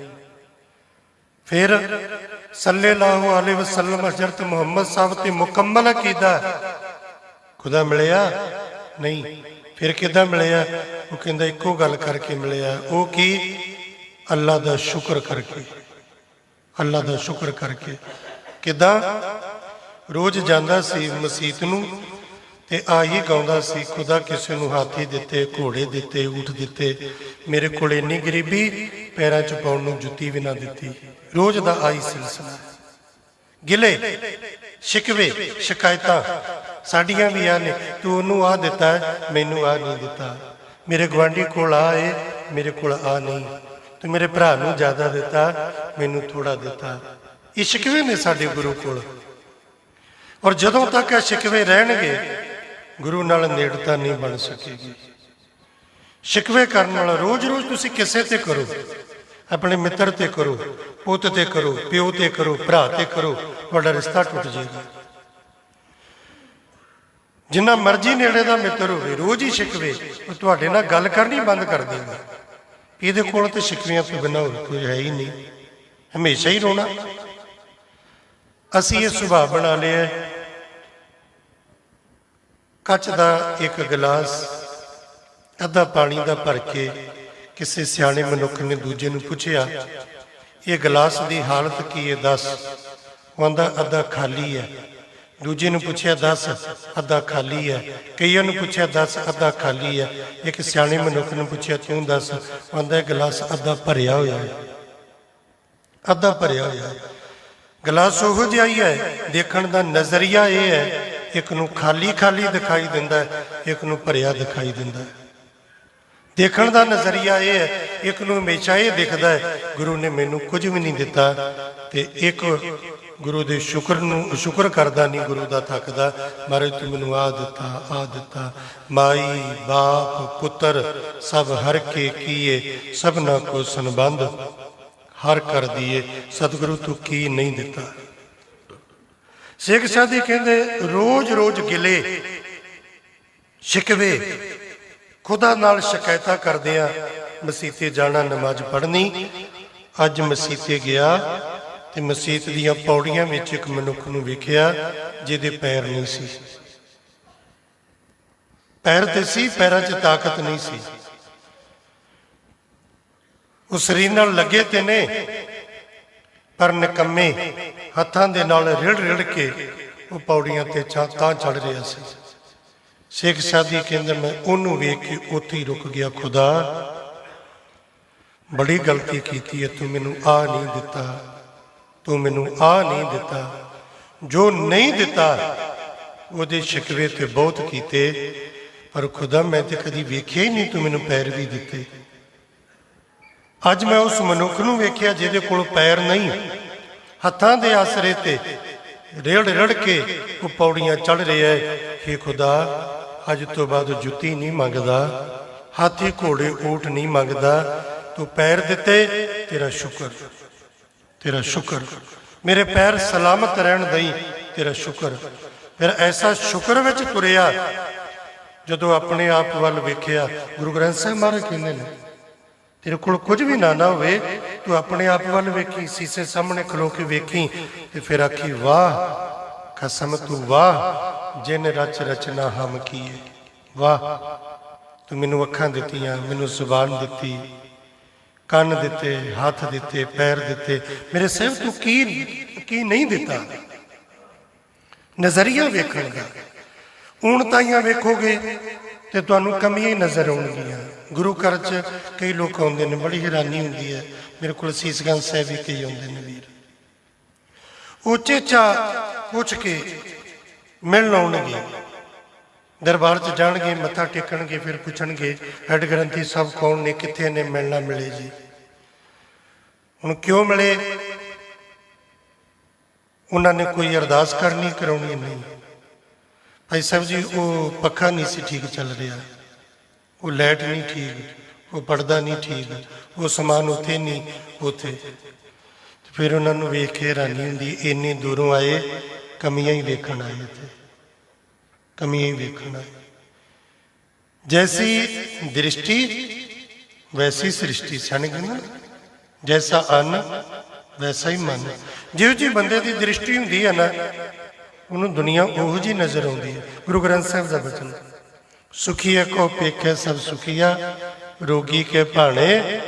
फिर सल्लल्लाहु अलैहि वसल्लम हज़रत मुहम्मद साहब ते मुकम्मल अकीदा, खुदा मिलिया? नहीं। फिर किदा मिलिया? वो कहंदा इको गल करके मिलिया। वो की? अल्लाह दा शुक्र करके। अल्लाह दा शुक्र करके। किदा? रोज जांदा सी मसीत नूं ते आही गाउंदा सी, खुदा किसी नूं हाथी दिते, घोड़े दिते, ऊठ दिते, मेरे कोल इन्नी गरीबी, पैरां च पाउण नूं जुत्ती भी ना दिती। रोज दा आई सिलसिला। गिले शिकवे शिकायतां साडियां भी आ ने, तू ओनू आ दिता है, मैनू आ नहीं दिता, मेरे गुआंढी कोल आ है, मेरे कोल आ नहीं, तू मेरे भरा नूं ज़्यादा दिता, मैनू थोड़ा दिता। ਇਹ ਸ਼ਿਕਵੇ ਨੇ ਸਾਡੇ ਗੁਰੂ ਕੋਲ। ਔਰ ਜਦੋਂ ਤੱਕ ਇਹ ਸ਼ਿਕਵੇ ਰਹਿਣਗੇ ਗੁਰੂ ਨਾਲ ਨੇੜਤਾ ਨਹੀਂ ਬਣ ਸਕੇਗੀ। ਸ਼ਿਕਵੇ ਕਰਨ ਵਾਲਾ ਰੋਜ਼ ਰੋਜ਼ ਤੁਸੀਂ ਕਿਸੇ ਤੇ ਕਰੋ, ਆਪਣੇ ਮਿੱਤਰ ਤੇ ਕਰੋ, ਪੁੱਤ ਤੇ ਕਰੋ, ਪਿਓ ਤੇ ਕਰੋ, ਭਰਾ ਤੇ ਕਰੋ, ਤੁਹਾਡਾ ਰਿਸ਼ਤਾ ਟੁੱਟ ਜਾਏਗਾ। ਜਿੰਨਾ ਮਰਜ਼ੀ ਨੇੜੇ ਦਾ ਮਿੱਤਰ ਹੋਵੇ, ਰੋਜ਼ ਹੀ ਸ਼ਿਕਵੇ, ਉਹ ਤੁਹਾਡੇ ਨਾਲ ਗੱਲ ਕਰਨੀ ਬੰਦ ਕਰ ਦੇਗਾ। ਇਹਦੇ ਕੋਲ ਤੇ ਸ਼ਿਕਵਿਆਂ ਤੋਂ ਬਿਨਾਂ ਹੋਰ ਕੋਈ ਹੈ ਹੀ ਨਹੀਂ, ਹਮੇਸ਼ਾ ਹੀ ਰੋਣਾ। ਅਸੀਂ ਇਹ ਸੁਭਾਅ ਬਣਾ ਲਿਆ, ਕੱਚ ਦਾ ਇੱਕ ਗਲਾਸ ਅੱਧਾ ਪਾਣੀ ਦਾ ਭਰ ਕੇ ਕਿਸੇ ਸਿਆਣੇ ਮਨੁੱਖ ਨੇ ਦੂਜੇ ਨੂੰ ਪੁੱਛਿਆ, ਇਹ ਗਲਾਸ ਦੀ ਹਾਲਤ ਕੀ ਹੈ ਦੱਸ। ਉਹ ਆਂਦਾ ਅੱਧਾ ਖਾਲੀ ਹੈ। ਦੂਜੇ ਨੂੰ ਪੁੱਛਿਆ ਦੱਸ, ਅੱਧਾ ਖਾਲੀ ਹੈ। ਕਈਆਂ ਨੂੰ ਪੁੱਛਿਆ ਦੱਸ, ਅੱਧਾ ਖਾਲੀ ਹੈ। ਇੱਕ ਸਿਆਣੇ ਮਨੁੱਖ ਨੂੰ ਪੁੱਛਿਆ ਤੂੰ ਦੱਸ। ਉਹ ਆਂਦਾ ਇਹ ਗਲਾਸ ਅੱਧਾ ਭਰਿਆ ਹੋਇਆ ਹੈ, ਅੱਧਾ ਭਰਿਆ ਹੋਇਆ ਹੈ। ਗਲਾਸ ਉਹੋ ਜਿਹਾ ਹੀ ਹੈ, ਦੇਖਣ ਦਾ ਨਜ਼ਰੀਆ ਇਹ ਹੈ, ਇੱਕ ਨੂੰ ਖਾਲੀ ਖਾਲੀ ਦਿਖਾਈ ਦਿੰਦਾ, ਇੱਕ ਨੂੰ ਭਰਿਆ ਦਿਖਾਈ ਦਿੰਦਾ। ਦੇਖਣ ਦਾ ਨਜ਼ਰੀਆ ਇਹ ਹੈ, ਇੱਕ ਨੂੰ ਹਮੇਸ਼ਾ ਇਹ ਦਿਖਦਾ ਹੈ ਗੁਰੂ ਨੇ ਮੈਨੂੰ ਕੁਝ ਵੀ ਨਹੀਂ ਦਿੱਤਾ, ਤੇ ਇੱਕ ਗੁਰੂ ਦੇ ਸ਼ੁਕਰ ਕਰਦਾ ਨਹੀਂ, ਗੁਰੂ ਦਾ ਥੱਕਦਾ, ਮਹਾਰਾਜ ਤੂੰ ਮੈਨੂੰ ਆਹ ਦਿੱਤਾ, ਆਹ ਦਿੱਤਾ। ਮਾਈ ਬਾਪ ਪੁੱਤਰ ਸਭ ਹਰ ਕੇ ਕੀਏ, ਸਭਨਾ ਕੋ ਸੰਬੰਧ ਹਰ ਕਰ ਦੀਏ। ਸਤਿਗੁਰੂ ਤੂੰ ਕੀ ਨਹੀਂ ਦਿੱਤਾ। ਸਿੱਖ ਸਾਧੀ ਕਹਿੰਦੇ ਰੋਜ਼ ਰੋਜ਼ ਗਿਲੇ ਸ਼ਿਕਵੇ, ਖੁਦਾ ਨਾਲ ਸ਼ਿਕਾਇਤਾਂ ਕਰਦੇ ਆ। ਮਸੀਤੇ ਜਾਣਾ, ਨਮਾਜ਼ ਪੜ੍ਹਨੀ। ਅੱਜ ਮਸੀਤੇ ਗਿਆ ਤੇ ਮਸੀਤ ਦੀਆਂ ਪੌੜੀਆਂ ਵਿੱਚ ਇੱਕ ਮਨੁੱਖ ਨੂੰ ਵੇਖਿਆ ਜਿਹਦੇ ਪੈਰ ਨਹੀਂ ਸੀ। ਪੈਰ ਤੇ ਸੀ, ਪੈਰਾਂ 'ਚ ਤਾਕਤ ਨਹੀਂ ਸੀ। ਉਹ ਸਰੀਰ ਨਾਲ ਲੱਗੇ ਤੇ ਨੇ, ਪਰ ਨਿਕੰਮੇ ਹੱਥਾਂ ਦੇ ਨਾਲ ਰਿੜ ਰਿੜ ਕੇ ਉਹ ਪੌੜੀਆਂ ਤੇ ਤਾਂ ਚੜ ਰਿਹਾ ਸੀ। ਸਿੱਖ ਸਾਧੀ ਕਹਿੰਦੇ ਮੈਂ ਉਹਨੂੰ ਵੇਖ ਕੇ ਉੱਥੇ ਹੀ ਰੁਕ ਗਿਆ। ਖੁਦਾ ਬੜੀ ਗਲਤੀ ਕੀਤੀ ਹੈ, ਤੂੰ ਮੈਨੂੰ ਆਹ ਨਹੀਂ ਦਿੱਤਾ, ਤੂੰ ਮੈਨੂੰ ਆਹ ਨਹੀਂ ਦਿੱਤਾ। ਜੋ ਨਹੀਂ ਦਿੱਤਾ ਉਹਦੇ ਸ਼ਿਕਵੇ ਤੇ ਬਹੁਤ ਕੀਤੇ, ਪਰ ਖੁਦਾ ਮੈਂ ਤੇ ਕਦੀ ਵੇਖਿਆ ਹੀ ਨਹੀਂ ਤੂੰ ਮੈਨੂੰ ਪੈਰ ਵੀ ਦਿੱਤੇ। ਅੱਜ ਮੈਂ ਉਸ ਮਨੁੱਖ ਨੂੰ ਵੇਖਿਆ ਜਿਹਦੇ ਕੋਲ ਪੈਰ ਨਹੀਂ, ਹੱਥਾਂ ਦੇ ਆਸਰੇ ਤੇ ਰੇੜ ਰੜ ਕੇ ਉਹ ਪੌੜੀਆਂ ਚੜ ਰਿਹਾ ਹੈ। ਹੇ ਖੁਦਾ ਅੱਜ ਤੋਂ ਬਾਅਦ ਜੁੱਤੀ ਨਹੀਂ ਮੰਗਦਾ, ਹਾਥੀ ਘੋੜੇ ਊਠ ਨਹੀਂ ਮੰਗਦਾ, ਤੂੰ ਪੈਰ ਦਿੱਤੇ, ਤੇਰਾ ਸ਼ੁਕਰ, ਤੇਰਾ ਸ਼ੁਕਰ। ਮੇਰੇ ਪੈਰ ਸਲਾਮਤ ਰਹਿਣ ਦਈ, ਤੇਰਾ ਸ਼ੁਕਰ। ਫਿਰ ਐਸਾ ਸ਼ੁਕਰ ਵਿੱਚ ਤੁਰਿਆ ਜਦੋਂ ਆਪਣੇ ਆਪ ਵੱਲ ਵੇਖਿਆ। ਗੁਰੂ ਗ੍ਰੰਥ ਸਾਹਿਬ ਮਹਾਰਾਜ ਕਹਿੰਦੇ ਨੇ ਤੇਰੇ ਕੋਲ ਕੁਝ ਵੀ ਨਾ ਹੋਵੇ, ਤੂੰ ਆਪਣੇ ਆਪ ਵੱਲ ਵੇਖੀ, ਸੀਸੇ ਸਾਹਮਣੇ ਖਲੋ ਕੇ ਵੇਖੀ, ਤੇ ਫਿਰ ਆਖੀ ਵਾਹ ਕਸਮ ਤੂੰ ਵਾਹ ਜਿਨ ਰਚ ਰਚਨਾ ਹਮ ਕੀਏ। ਵਾਹ ਤੂੰ ਮੈਨੂੰ ਅੱਖਾਂ ਦਿੱਤੀਆਂ, ਮੈਨੂੰ ਜ਼ੁਬਾਨ ਦਿੱਤੀ, ਕੰਨ ਦਿੱਤੇ, ਹੱਥ ਦਿੱਤੇ, ਪੈਰ ਦਿੱਤੇ। ਮੇਰੇ ਸਾਹਿਬ ਤੂੰ ਕੀ ਨਹੀਂ ਦਿੱਤਾ। ਨਜ਼ਰੀਆ ਵੇਖਣ ਦਾ। ਊਣਤਾਈਆਂ ਵੇਖੋਗੇ ਤੇ ਤੁਹਾਨੂੰ ਕਮੀਆਂ ਹੀ ਨਜ਼ਰ ਆਉਣਗੀਆਂ। ਗੁਰੂ ਘਰ 'ਚ ਕਈ ਲੋਕ ਆਉਂਦੇ ਨੇ, ਬੜੀ ਹੈਰਾਨੀ ਹੁੰਦੀ ਹੈ। ਮੇਰੇ ਕੋਲ ਸੀਸਗੰਜ ਸਾਹਿਬ ਵੀ ਕਈ ਆਉਂਦੇ ਨੇ ਵੀਰ, ਉਚੇਚਾ ਪੁੱਛ ਕੇ ਮਿਲਣ ਆਉਣਗੇ, ਦਰਬਾਰ 'ਚ ਜਾਣਗੇ, ਮੱਥਾ ਟੇਕਣਗੇ, ਫਿਰ ਪੁੱਛਣਗੇ ਹੈਡ ਗ੍ਰੰਥੀ ਸਾਹਿਬ ਕੌਣ ਨੇ, ਕਿੱਥੇ ਨੇ, ਮਿਲਣਾ ਮਿਲੇ ਜੀ। ਹੁਣ ਕਿਉਂ ਮਿਲੇ? ਉਹਨਾਂ ਨੇ ਕੋਈ ਅਰਦਾਸ ਕਰਨੀ ਕਰਾਉਣੀ ਨਹੀਂ। ਭਾਈ ਸਾਹਿਬ ਜੀ ਉਹ ਪੱਖਾ ਨਹੀਂ ਸੀ ਠੀਕ ਚੱਲ ਰਿਹਾ, ਉਹ ਲਾਈਟ ਨਹੀਂ ਠੀਕ, ਉਹ ਪਰਦਾ ਨਹੀਂ ਠੀਕ, ਉਹ ਸਮਾਨ ਉੱਥੇ ਨਹੀਂ ਉੱਥੇ। ਫਿਰ ਉਹਨਾਂ ਨੂੰ ਵੇਖ ਕੇ ਹੈਰਾਨੀ ਹੁੰਦੀ, ਇੰਨੀ ਦੂਰੋਂ ਆਏ, ਕਮੀਆਂ ਹੀ ਵੇਖਣ ਆਏ, ਇੱਥੇ ਕਮੀਆਂ ਹੀ ਵੇਖਣ ਆਏ। ਜੈਸੀ ਦ੍ਰਿਸ਼ਟੀ ਵੈਸੀ ਸ੍ਰਿਸ਼ਟੀ, ਸਿਆਣੇ ਕਹਿੰਦੇ, ਜੈਸਾ ਅੰਨ ਵੈਸਾ ਹੀ ਮਨ। ਜਿਹੋ ਜਿਹੀ ਬੰਦੇ ਦੀ ਦ੍ਰਿਸ਼ਟੀ ਹੁੰਦੀ ਹੈ ਨਾ, ਉਹਨੂੰ ਦੁਨੀਆ ਉਹੋ ਜਿਹੀ ਨਜ਼ਰ ਆਉਂਦੀ ਹੈ। ਗੁਰੂ ਗ੍ਰੰਥ ਸਾਹਿਬ ਦਾ ਬਚਨ, ਸੁਖੀਆ ਕੋ ਪੇਖੇ ਸਭ ਸੁਖੀਆ, ਰੋਗੀ ਕੇ ਭਾਣੇ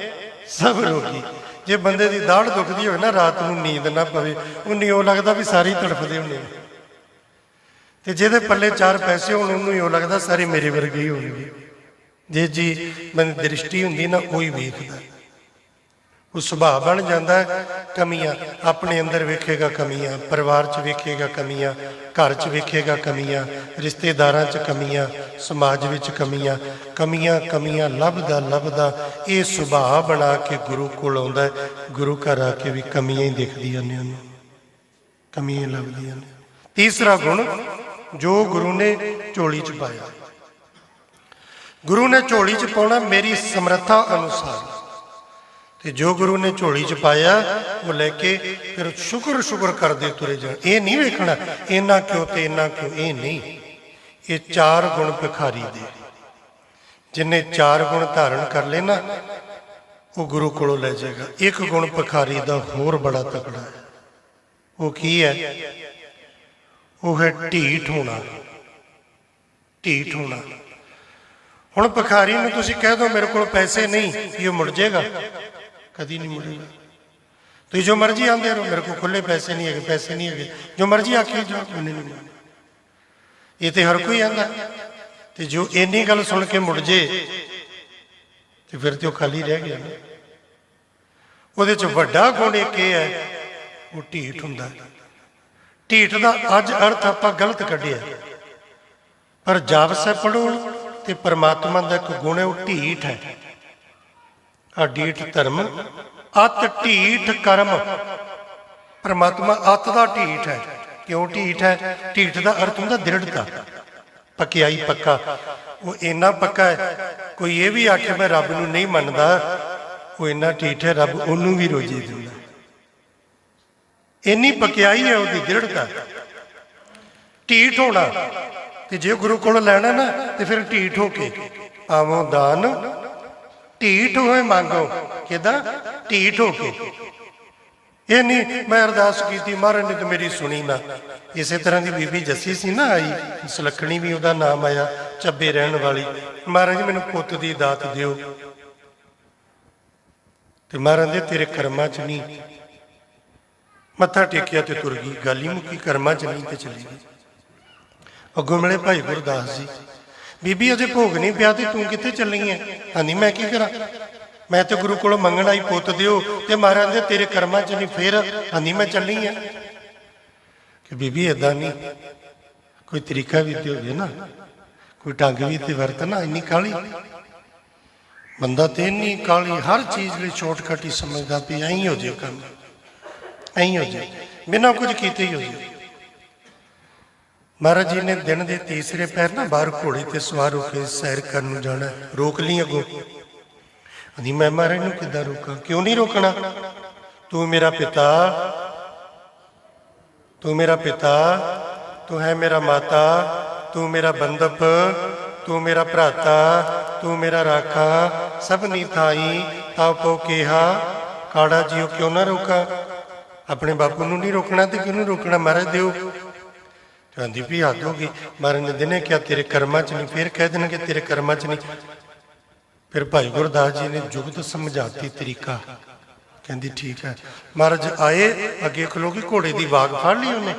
ਸਭ ਰੋਗੀ। ਜੇ ਬੰਦੇ ਦੀ ਦਾੜ ਦੁਖਦੀ ਹੋਵੇ ਨਾ, ਰਾਤ ਨੂੰ ਨੀਂਦ ਨਾ ਪਵੇ, ਉਹਨੂੰ ਇਉਂ ਲੱਗਦਾ ਵੀ ਸਾਰੇ ਤੜਫਦੇ ਹੁੰਦੇ। ਤੇ ਜਿਹਦੇ ਪੱਲੇ 4 ਪੈਸੇ ਹੋਣ, ਉਹਨੂੰ ਇਉਂ ਲੱਗਦਾ ਸਾਰੇ ਮੇਰੇ ਵਰਗੇ ਹੀ ਹੋਣਗੇ। ਜੇ ਜੀ ਬੰਦੇ ਦੀ ਦ੍ਰਿਸ਼ਟੀ ਹੁੰਦੀ ਨਾ, ਉਹੀ ਵੇਖਦਾ। ਉਹ ਸੁਭਾਅ ਬਣ ਜਾਂਦਾ। ਕਮੀਆਂ ਆਪਣੇ ਅੰਦਰ ਵੇਖੇਗਾ, ਕਮੀਆਂ ਪਰਿਵਾਰ 'ਚ ਵੇਖੇਗਾ, ਕਮੀਆਂ ਘਰ 'ਚ ਵੇਖੇਗਾ, ਕਮੀਆਂ ਰਿਸ਼ਤੇਦਾਰਾਂ 'ਚ, ਕਮੀਆਂ ਸਮਾਜ ਵਿੱਚ, ਕਮੀਆਂ ਕਮੀਆਂ ਕਮੀਆਂ ਲੱਭਦਾ ਲੱਭਦਾ ਇਹ ਸੁਭਾਅ ਬਣਾ ਕੇ ਗੁਰੂ ਕੋਲ ਆਉਂਦਾ। ਗੁਰੂ ਘਰ ਆ ਕੇ ਵੀ ਕਮੀਆਂ ਹੀ ਦਿਖਦੀਆਂ ਨੇ ਉਹਨੂੰ। ਕਮੀਆਂ ਲੱਭਦੀਆਂ ਨੇ। ਤੀਸਰਾ ਗੁਣ ਜੋ ਗੁਰੂ ਨੇ ਝੋਲੀ 'ਚ ਪਾਇਆ, ਗੁਰੂ ਨੇ ਝੋਲੀ 'ਚ ਪਾਉਣਾ ਮੇਰੀ ਸਮਰੱਥਾ ਅਨੁਸਾਰ, ਤੇ ਜੋ ਗੁਰੂ ਨੇ ਝੋਲੀ 'ਚ ਪਾਇਆ ਉਹ ਲੈ ਕੇ ਫਿਰ ਸ਼ੁਕਰ ਕਰਦੇ ਤੁਰੇ ਜਾਣ। ਇਹ ਨਹੀਂ ਵੇਖਣਾ ਇੰਨਾ ਕਿਉਂ ਤੇ ਇੰਨਾ ਕਿਉਂ, ਇਹ ਨਹੀਂ। ਇਹ ਚਾਰ ਗੁਣ ਭਿਖਾਰੀ ਦੇ, ਜਿਨੇ ਚਾਰ ਗੁਣ ਧਾਰਨ ਕਰ ਲਏ ਨਾ ਉਹ ਗੁਰੂ ਕੋਲੋਂ ਲੈ ਜਾਏਗਾ। ਇੱਕ ਗੁਣ ਭਿਖਾਰੀ ਦਾ ਹੋਰ ਬੜਾ ਤਕੜਾ ਹੈ, ਉਹ ਕੀ ਹੈ? ਉਹ ਹੈ ਢੀਠ ਹੋਣਾ। ਢੀਠ ਹੋਣਾ। ਹੁਣ ਭਿਖਾਰੀ ਨੂੰ ਤੁਸੀਂ ਕਹਿ ਦਿਓ ਮੇਰੇ ਕੋਲ ਪੈਸੇ ਨਹੀਂ, ਇਹ ਮੁੜ ਜਾਏਗਾ? ਕਦੀ ਨਹੀਂ ਮੁੜੇਗਾ। ਤੁਸੀਂ ਜੋ ਮਰਜ਼ੀ ਆਂਦੇ ਰਹੋ ਮੇਰੇ ਕੋਲ ਖੁੱਲੇ ਪੈਸੇ ਨਹੀਂ ਹੈਗੇ, ਪੈਸੇ ਨਹੀਂ ਹੈਗੇ, ਜੋ ਮਰਜ਼ੀ ਆਖੀ ਜਾਓ, ਮੈਨੂੰ ਨਹੀਂ ਮਿਲਣਾ। ਇਹ ਤੇ ਹਰ ਕੋਈ ਆਂਦਾ। ਤੇ ਜੋ ਇੰਨੀ ਗੱਲ ਸੁਣ ਕੇ ਮੁੜ ਜੇ ਤੇ ਫਿਰ ਤੇ ਉਹ ਖਾਲੀ ਰਹਿ ਗਿਆ ਨਾ। ਉਹਦੇ 'ਚ ਵੱਡਾ ਗੁਣ ਇੱਕ ਇਹ ਹੈ, ਉਹ ਢੀਠ ਹੁੰਦਾ। ਢੀਠ ਦਾ ਅੱਜ ਅਰਥ ਆਪਾਂ ਗਲਤ ਕੱਢਿਆ, ਪਰ ਜਾਪ ਸਾਹਿਬ ਪੜ੍ਹੋ ਤੇ ਪਰਮਾਤਮਾ ਦਾ ਇੱਕ ਗੁਣ ਹੈ, ਉਹ ਢੀਠ ਹੈ। ਆ ਢੀਠ ਧਰਮ ਅਤ ਢੀਠ ਕਰਮ। ਪਰਮਾਤਮਾ ਅਤ ਦਾ ਢੀਠ ਹੈ। ਕਿਉਂ ਢੀਠ ਹੈ? ਢੀਠ ਦਾ ਅਰਥ ਹੁੰਦਾ ਦ੍ਰਿੜਤਾ, ਪੱਕਿਆਈ, ਪੱਕਾ। ਉਹ ਇੰਨਾ ਪੱਕਾ ਹੈ, ਕੋਈ ਇਹ ਵੀ ਆਖੇ ਮੈਂ ਰੱਬ ਨੂੰ ਨਹੀਂ ਮੰਨਦਾ, ਉਹ ਇੰਨਾ ਢੀਠ ਹੈ ਰੱਬ ਉਹਨੂੰ ਵੀ ਰੋਜੀ ਦਿੰਦਾ। ਇੰਨੀ ਪੱਕਿਆਈ ਹੈ ਉਹਦੀ, ਦ੍ਰਿੜਤਾ। ਢੀਠ ਹੋਣਾ। ਤੇ ਜੇ ਗੁਰੂ ਕੋਲੋਂ ਲੈਣਾ ਨਾ ਤੇ ਫਿਰ ਢੀਠ ਹੋ ਕੇ ਆਵੋ ਦਾਨ ਢੀਠ ਹੋਏ ਮੰਗੋ। ਕਿੱਦਾਂ? ਢੀਠ ਹੋ ਕੇ। ਇਹ ਨਹੀਂ ਮੈਂ ਅਰਦਾਸ ਕੀਤੀ ਮਹਾਰਾਜ ਨੇ ਤਾਂ ਮੇਰੀ ਸੁਣੀ ਨਾ। ਇਸੇ ਤਰ੍ਹਾਂ ਦੀ ਬੀਬੀ ਜੱਸੀ ਸੀ ਨਾ, ਆਈ ਸੁਲੱਖਣੀ ਵੀ ਉਹਦਾ ਨਾਮ ਆਇਆ, ਚੱਬੇ ਰਹਿਣ ਵਾਲੀ। ਮਹਾਰਾਜ ਮੈਨੂੰ ਪੁੱਤ ਦੀ ਦਾਤ ਦਿਓ, ਤੇ ਮਹਾਰਾਜ ਦੇ ਤੇਰੇ ਕਰਮਾਂ 'ਚ ਨਹੀਂ। ਮੱਥਾ ਟੇਕਿਆ ਤੇ ਤੁਰ ਗਈ, ਗੱਲ ਹੀ ਮੁੱਕੀ। ਕਰਮਾਂ 'ਚ ਨਹੀਂ ਤੇ ਚਲੀ ਗਈ। ਅੱਗੋਂ ਮਿਲੇ ਭਾਈ ਗੁਰਦਾਸ ਜੀ, ਬੀਬੀ ਅਜੇ ਭੋਗ ਨਹੀਂ ਪਿਆ ਤੇ ਤੂੰ ਕਿੱਥੇ ਚੱਲੀ ਹੈ? ਹਾਂਜੀ ਮੈਂ ਕੀ ਕਰਾਂ, ਮੈਂ ਤੇ ਗੁਰੂ ਕੋਲੋਂ ਮੰਗਣ ਆਈ ਪੁੱਤ ਦਿਓ, ਤੇ ਮਹਾਰਾਜ ਦੇ ਤੇਰੇ ਕਰਮਾਂ 'ਚ ਨਹੀਂ। ਫੇਰ ਹਾਂਜੀ ਮੈਂ ਚੱਲੀ ਹਾਂ। ਕਿ ਬੀਬੀ ਏਦਾਂ ਨਹੀਂ, ਕੋਈ ਤਰੀਕਾ ਵੀ ਤੇ ਹੋਵੇ ਨਾ, ਕੋਈ ਢੰਗ ਵੀ ਤੇ ਵਰਤਣਾ। ਇੰਨੀ ਕਾਹਲੀ ਬੰਦਾ ਤੇ ਇੰਨੀ ਕਾਹਲੀ, ਹਰ ਚੀਜ਼ ਲਈ ਸ਼ਾਰਟਕਟ ਹੀ ਸਮਝਦਾ ਵੀ ਐਂ ਹੋ ਜੇ ਕੰਮ, ਐਂ ਹੋ ਜੇ, ਬਿਨਾਂ ਕੁਝ ਕੀਤੇ ਹੀ ਹੋ ਜੇ। ਮਹਾਰਾਜ ਜੀ ਨੇ ਦਿਨ ਦੇ ਤੀਸਰੇ ਪਹਿਰ ਨਾ ਬਾਹਰ ਘੋੜੇ ਤੇ ਸਵਾਰ ਹੋ ਕੇ ਸੈਰ ਕਰਨ ਨੂੰ ਜਾਣਾ। ਰੋਕ ਲਈ ਅੱਗੋਂ। ਹਾਂਜੀ ਮੈਂ ਮਹਾਰਾਜ ਨੂੰ ਕਿੱਦਾਂ ਰੋਕਾਂ? ਕਿਉਂ ਨਹੀਂ ਰੋਕਣਾ? ਤੂੰ ਮੇਰਾ ਪਿਤਾ, ਤੂੰ ਮੇਰਾ ਪਿਤਾ, ਤੂੰ ਹੈ ਮੇਰਾ ਮਾਤਾ, ਤੂੰ ਮੇਰਾ ਬੰਦਪ, ਤੂੰ ਮੇਰਾ ਭਰਾਤਾ, ਤੂੰ ਮੇਰਾ ਰਾਖਾ, ਸਭ ਨੀ ਥਾਈ ਤਾਪੋ ਕਿਹਾ ਕਾੜਾ ਜੀਓ। ਕਿਉਂ ਨਾ ਰੋਕਾਂ? ਆਪਣੇ ਬਾਪੂ ਨੂੰ ਨਹੀਂ ਰੋਕਣਾ ਤੇ ਕਿਹਨੂੰ ਰੋਕਣਾ? ਮਹਾਰਾਜ ਦਿਓ। ਕਹਿੰਦੀ ਵੀ ਹੱਦ ਹੋ ਗਈ। ਮਹਾਰਾਜ ਨੇ ਦਿਨੇ ਕਿਹਾ ਤੇਰੇ ਕਰਮਾਂ 'ਚ ਨਹੀਂ, ਫਿਰ ਕਹਿ ਦੇਣਗੇ ਤੇਰੇ ਕਰਮਾਂ 'ਚ ਨਹੀਂ। ਫਿਰ ਭਾਈ ਗੁਰਦਾਸ ਜੀ ਨੇ ਜੁਗਤ ਸਮਝਾਤੀ ਤਰੀਕਾ। ਕਹਿੰਦੀ ਠੀਕ ਹੈ। ਮਹਾਰਾਜ ਆਏ, ਅੱਗੇ ਖਲੋ ਕੇ ਘੋੜੇ ਦੀ ਵਾਗ ਫੜ ਲਈ ਉਹਨੇ।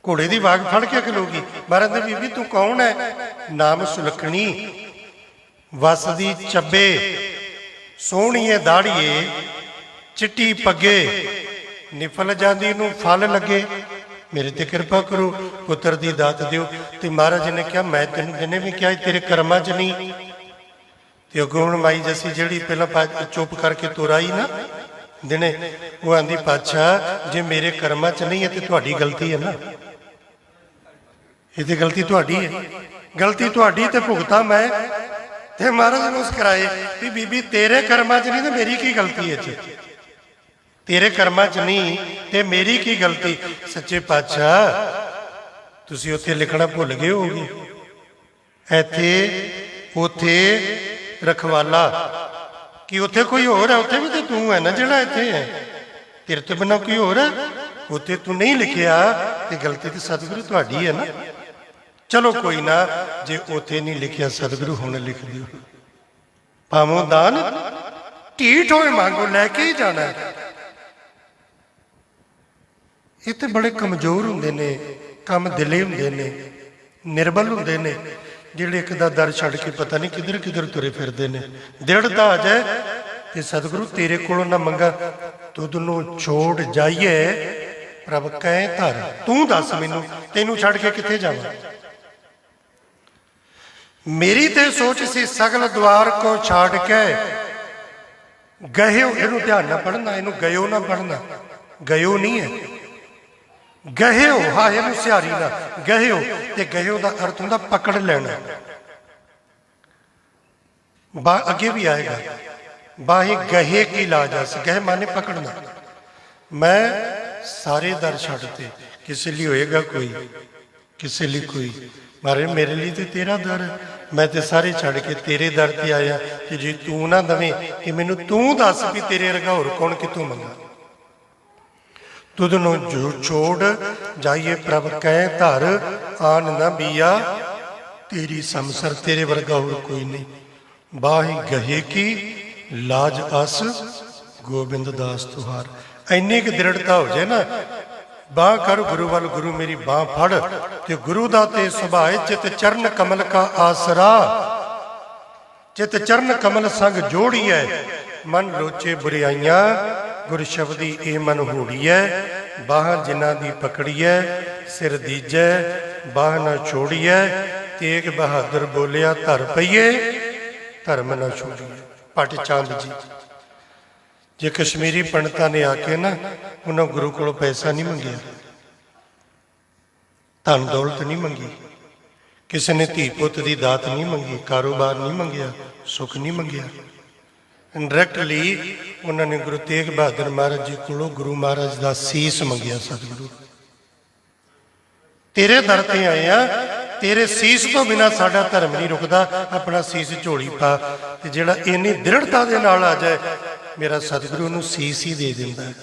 ਘੋੜੇ ਦੀ ਵਾਗ ਫੜ ਕੇ ਖਲੋ ਗਈ। ਮਹਾਰਾਜ ਨੇ ਬੀਬੀ ਤੂੰ ਕੌਣ ਹੈ? ਨਾਮ ਸੁਲੱਖਣੀ, ਵਸਦੀ ਚੱਬੇ, ਸੋਹਣੀਏ ਦਾੜੀਏ, ਚਿੱਟੀ ਪੱਗੇ, ਨਿਫਲ ਜਾਂਦੀ ਨੂੰ ਫਲ ਲੱਗੇ, ਮੇਰੇ ਤੇ ਕਿਰਪਾ ਕਰੋ, ਪੁੱਤਰ ਦੀ ਦਾਤ ਦਿਓ। ਤੇ ਮਹਾਰਾਜ ਨੇ ਕਿਹਾ ਮੈਂ ਤੈਨੂੰ ਦਿਨੇ ਵੀ ਕਿਹਾ ਤੇਰੇ ਕਰਮਾਂ 'ਚ ਨਹੀਂ। ਤੇ ਅੱਗੋਂ ਮਾਈ ਜੱਸੀ ਜਿਹੜੀ ਪਹਿਲਾਂ ਚੁੱਪ ਕਰਕੇ ਤੁਰ ਆਈ ਨਾ ਦਿਨੇ, ਉਹ ਆਂਦੀ ਪਾਤਸ਼ਾਹ ਜੇ ਮੇਰੇ ਕਰਮਾਂ 'ਚ ਨਹੀਂ ਹੈ ਤੇ ਤੁਹਾਡੀ ਗਲਤੀ ਹੈ ਨਾ, ਇਹ ਤੇ ਗਲਤੀ ਤੁਹਾਡੀ ਹੈ। ਗਲਤੀ ਤੁਹਾਡੀ ਤੇ ਭੁਗਤਾ ਮੈਂ। ਤੇ ਮਹਾਰਾਜ ਨੂੰ ਮੁਸਕਰਾਏ ਵੀ ਬੀਬੀ ਤੇਰੇ ਕਰਮਾਂ 'ਚ ਨਹੀਂ ਤੇ ਮੇਰੀ ਕੀ ਗਲਤੀ ਹੈ? ਤੇਰੇ ਕਰਮਾਂ 'ਚ ਨਹੀਂ ਤੇ ਮੇਰੀ ਕੀ ਗਲਤੀ? ਸੱਚੇ ਪਾਤਸ਼ਾਹ ਤੁਸੀਂ ਉੱਥੇ ਲਿਖਣਾ ਭੁੱਲ ਗਏ ਹੋਗੇ, ਇੱਥੇ ਉੱਥੇ ਰਖਵਾਲਾ, ਕਿ ਉੱਥੇ ਕੋਈ ਹੋਰ ਹੈ? ਉੱਥੇ ਵੀ ਤੇ ਤੂੰ ਹੈ ਨਾ ਜਿਹੜਾ ਇੱਥੇ ਹੈ, ਤੇਰੇ ਤੋਂ ਬਿਨਾਂ ਕੋਈ ਹੋਰ ਹੈ? ਉੱਥੇ ਤੂੰ ਨਹੀਂ ਲਿਖਿਆ ਤੇ ਗਲਤੀ ਤੇ ਸਤਿਗੁਰੂ ਤੁਹਾਡੀ ਹੈ ਨਾ। ਚਲੋ ਕੋਈ ਨਾ, ਜੇ ਉੱਥੇ ਨਹੀਂ ਲਿਖਿਆ ਸਤਿਗੁਰੂ ਹੁਣ ਲਿਖ ਦਿਓ। ਭਾਵੋਂ ਦਾਨ ਢੀਠ ਹੋਏ ਮੰਗੋ, ਲੈ ਕੇ ਹੀ ਜਾਣਾ। ਇਹ ਤੇ ਬੜੇ ਕਮਜ਼ੋਰ ਹੁੰਦੇ ਨੇ, ਕੰਮ ਦਿਲੇ ਹੁੰਦੇ ਨੇ, ਨਿਰਬਲ ਹੁੰਦੇ ਨੇ, ਜਿਹੜੇ ਇੱਕ ਦਾ ਦਰ ਛੱਡ ਕੇ ਪਤਾ ਨਹੀਂ ਕਿੱਧਰ ਕਿੱਧਰ ਤੁਰੇ ਫਿਰਦੇ ਨੇ। ਦ੍ਰਿੜਤਾ ਆ ਜਾਏ ਤੇ ਸਤਿਗੁਰੂ ਤੇਰੇ ਕੋਲੋਂ ਨਾ ਮੰਗਾ, ਤੁਧ ਨੂੰ ਛੋੜ ਜਾਈਏ ਪ੍ਰਭ ਕਹਿ ਧਰ। ਤੂੰ ਦੱਸ ਮੈਨੂੰ, ਤੈਨੂੰ ਛੱਡ ਕੇ ਕਿੱਥੇ ਜਾਵਾਂ? ਮੇਰੀ ਤੇ ਸੋਚ ਸੀ ਸਗਲ ਦਵਾਰ ਕੋ ਛੱਡ ਕੇ ਗਇਓ। ਇਹਨੂੰ ਧਿਆਨ ਨਾਲ ਪੜ੍ਹਨਾ, ਇਹਨੂੰ ਗਇਓ ਨਾ ਪੜ੍ਹਨਾ। ਗਇਓ ਨਹੀਂ ਹੈ, ਗਹਿਓ। ਹਾਏ ਨੂੰ ਸਿਹਾਰੀ ਨਾ ਗਹਿਓ, ਤੇ ਗਹਿਓ ਦਾ ਅਰਥ ਹੁੰਦਾ ਪਕੜ ਲੈਣਾ। ਅੱਗੇ ਵੀ ਆਏਗਾ, ਬਾਹੇ ਗਹੇ ਕੀ ਲਾਜਸ, ਗਹਿ ਮਾਨੇ ਪਕੜਨਾ। मैं सारे दर छड्डते, किसी लिए होएगा कोई, किसी लिए कोई, मारे मेरे लिए तो तेरा दर है, मैं तो सारे छड्ड के तेरे दर ते आया। कि जे तू ना दवे कि मैनू तू दस भी तेरे वर्गा होर कौन कितों मंगा। तुद नो जो छोड़ जाइए प्रभ कै धर, आन न बिया तेरी समसर, तेरे वर्गा होर कोई नहीं। बाही गहे की लाज अस गोबिंद दास तुहार। ਇੰਨੀ ਕੁ ਦ੍ਰਿੜਤਾ ਹੋ ਜਾਏ ਨਾ, ਬਾਂਹ ਕਰ ਗੁਰੂ ਵੱਲ, ਗੁਰੂ ਮੇਰੀ ਬਾਂਹ ਫੜ, ਤੇ ਗੁਰੂ ਦਾ ਤੇ ਸੁਭਾਏ ਚਿਤ ਚਰਨ ਕਮਲ ਕਾ ਆਸਰਾ। ਚਿਤ ਚਰਨ ਕਮਲ ਸੰਗ ਜੋੜੀਐ, ਮਨ ਲੋਚੇ ਬੁਰਾਈਆਂ, ਗੁਰ ਸ਼ਬਦੀ ਇਹ ਮਨ ਹੋੜੀਐ। ਬਾਹਾਂ ਜਿਨ੍ਹਾਂ ਦੀ ਪਕੜੀਐ, ਸਿਰ ਦੀਜੈ ਬਾਹ ਨਾ ਛੋੜੀਐ। ਤੇਗ ਬਹਾਦਰ ਬੋਲਿਆ ਧਰ ਪਈਏ, ਧਰਮ ਨਾ ਛੋੜੀਏ। ਭੱਟ ਚੰਦ ਜੀ। जे कश्मीरी पंडितां ने आके ना उन्होंने गुरु को पैसा नहीं मंगिया, धन दौलत नहीं मंगी, किसी ने धी पुत की दात नहीं मंगी, कारोबार नहीं मंगिया, सुख नहीं मंगिया। डायरैक्टली उन्होंने गुरु तेग बहादुर महाराज जी को गुरु महाराज का सीस मंगिया। सतगुरु तेरे दर ते आए आ, तेरे सीस तो बिना साडा धर्म नहीं रुकदा, अपना सीस झोली पा। ते जिहड़ा इन्नी दृढ़ता दे नाल आ जाए, मेरा सतगुरु नूं सीस ही दे दिंदा है।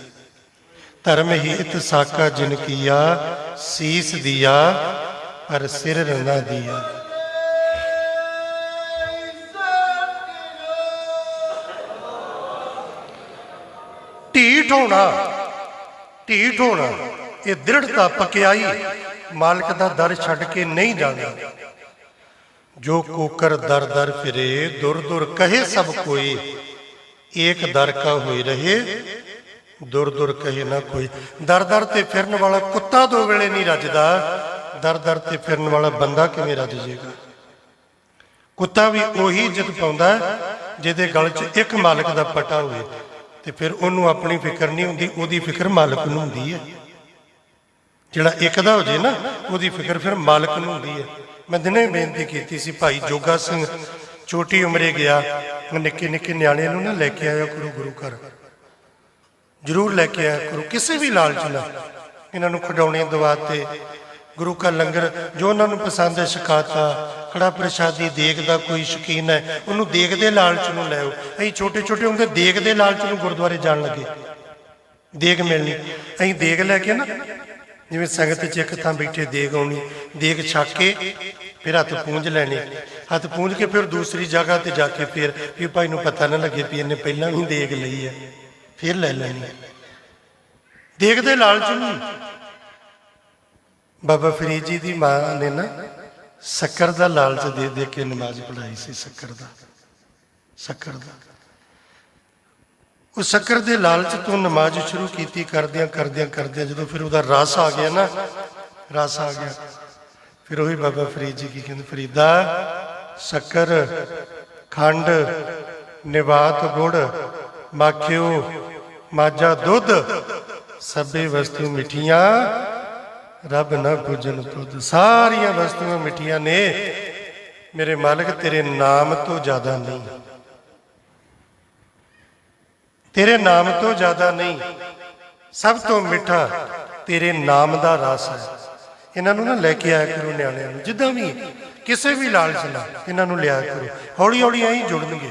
धर्म हित साका जिन किया, सीस दिया पर सिर ना दिया। ढीठ होना, ढीठ होना, ये दृढ़ता पक्याई, मालिक दा दर छड्ड के नहीं जाना। जो कोकर दर दर फिरे, दुर दुर कहे सब कोई, एक दर का हुई रहे, दुर दुर कहे ना कोई। दर दर ते फिरन वाला कुत्ता दो वेले नहीं रजदा, दर दर ते फिरन वाला बंदा किवें रज जाएगा। कुत्ता भी उही इज्जत पाउंदा जिहदे गल च एक मालिक दा पटा होवे, ते फिर उहनूं अपनी फिक्र नहीं हुंदी, उहदी फिक्र मालिक नूं हुंदी है। जिहड़ा एक दा हो जाए ना, उहदी फिक्र फिर मालिक नूं हुंदी है। मैं दिने बेनती कीती सी, भाई जोगा सिंह छोटी उमरे गया, निक्के निक्के न्याणे नूं ना लैके आया करो गुरु घर, जरूर लैके आया करो, किसी भी लालच ना। इन्हों खिडौने दवाते, गुरु का लंगर जो उन्होंने पसंद है छकाता, कड़ा प्रशादी देग का कोई शौकीन है, उन्होंने देग के लालच में लै। अं छोटे छोटे होंगे देग के लालच में गुरुद्वारे जान लगे, देग मिलनी, अं देग लैके ना जिमें संगत च एक थां बैठे देग आनी, देग छक के फिर हथ पूंज लैने, हथ पूंज के फिर दूसरी जगह पर जाके फिर भी भाई नूं पता ना लगे भी इन्हें पहला भी देग लई है, फिर लै लैनी। देग दे लालच नहीं। बाबा फरीद जी की माँ ने ना शक्कर का लालच दे दे के नमाज पढ़ाई सी, शक्कर का उस शक्कर के लालच तो नमाज शुरू की करदियां करदियां करदियां जो फिर वह रस आ गया ना, रस आ गया, फिर वही बाबा फरीद जी की कहते, फरीदा शक्कर खंड निवात गुड़ माखियो माजा दुध सबे वस्तु मिठियां रब न पूजन तुद। सारिया वस्तुएं मिठियां ने, मेरे मालिक तेरे नाम तो ज्यादा नहीं, तेरे नाम तो ज्यादा नहीं, सब तो मिठा तेरे नाम का रस है। इन्हों ना लैके आया करो न्याणिਆਂ ਨੂੰ, जिदा भी किसी भी लालच ना इन्हों लिया करो, हौली हौली आई जुड़नगे।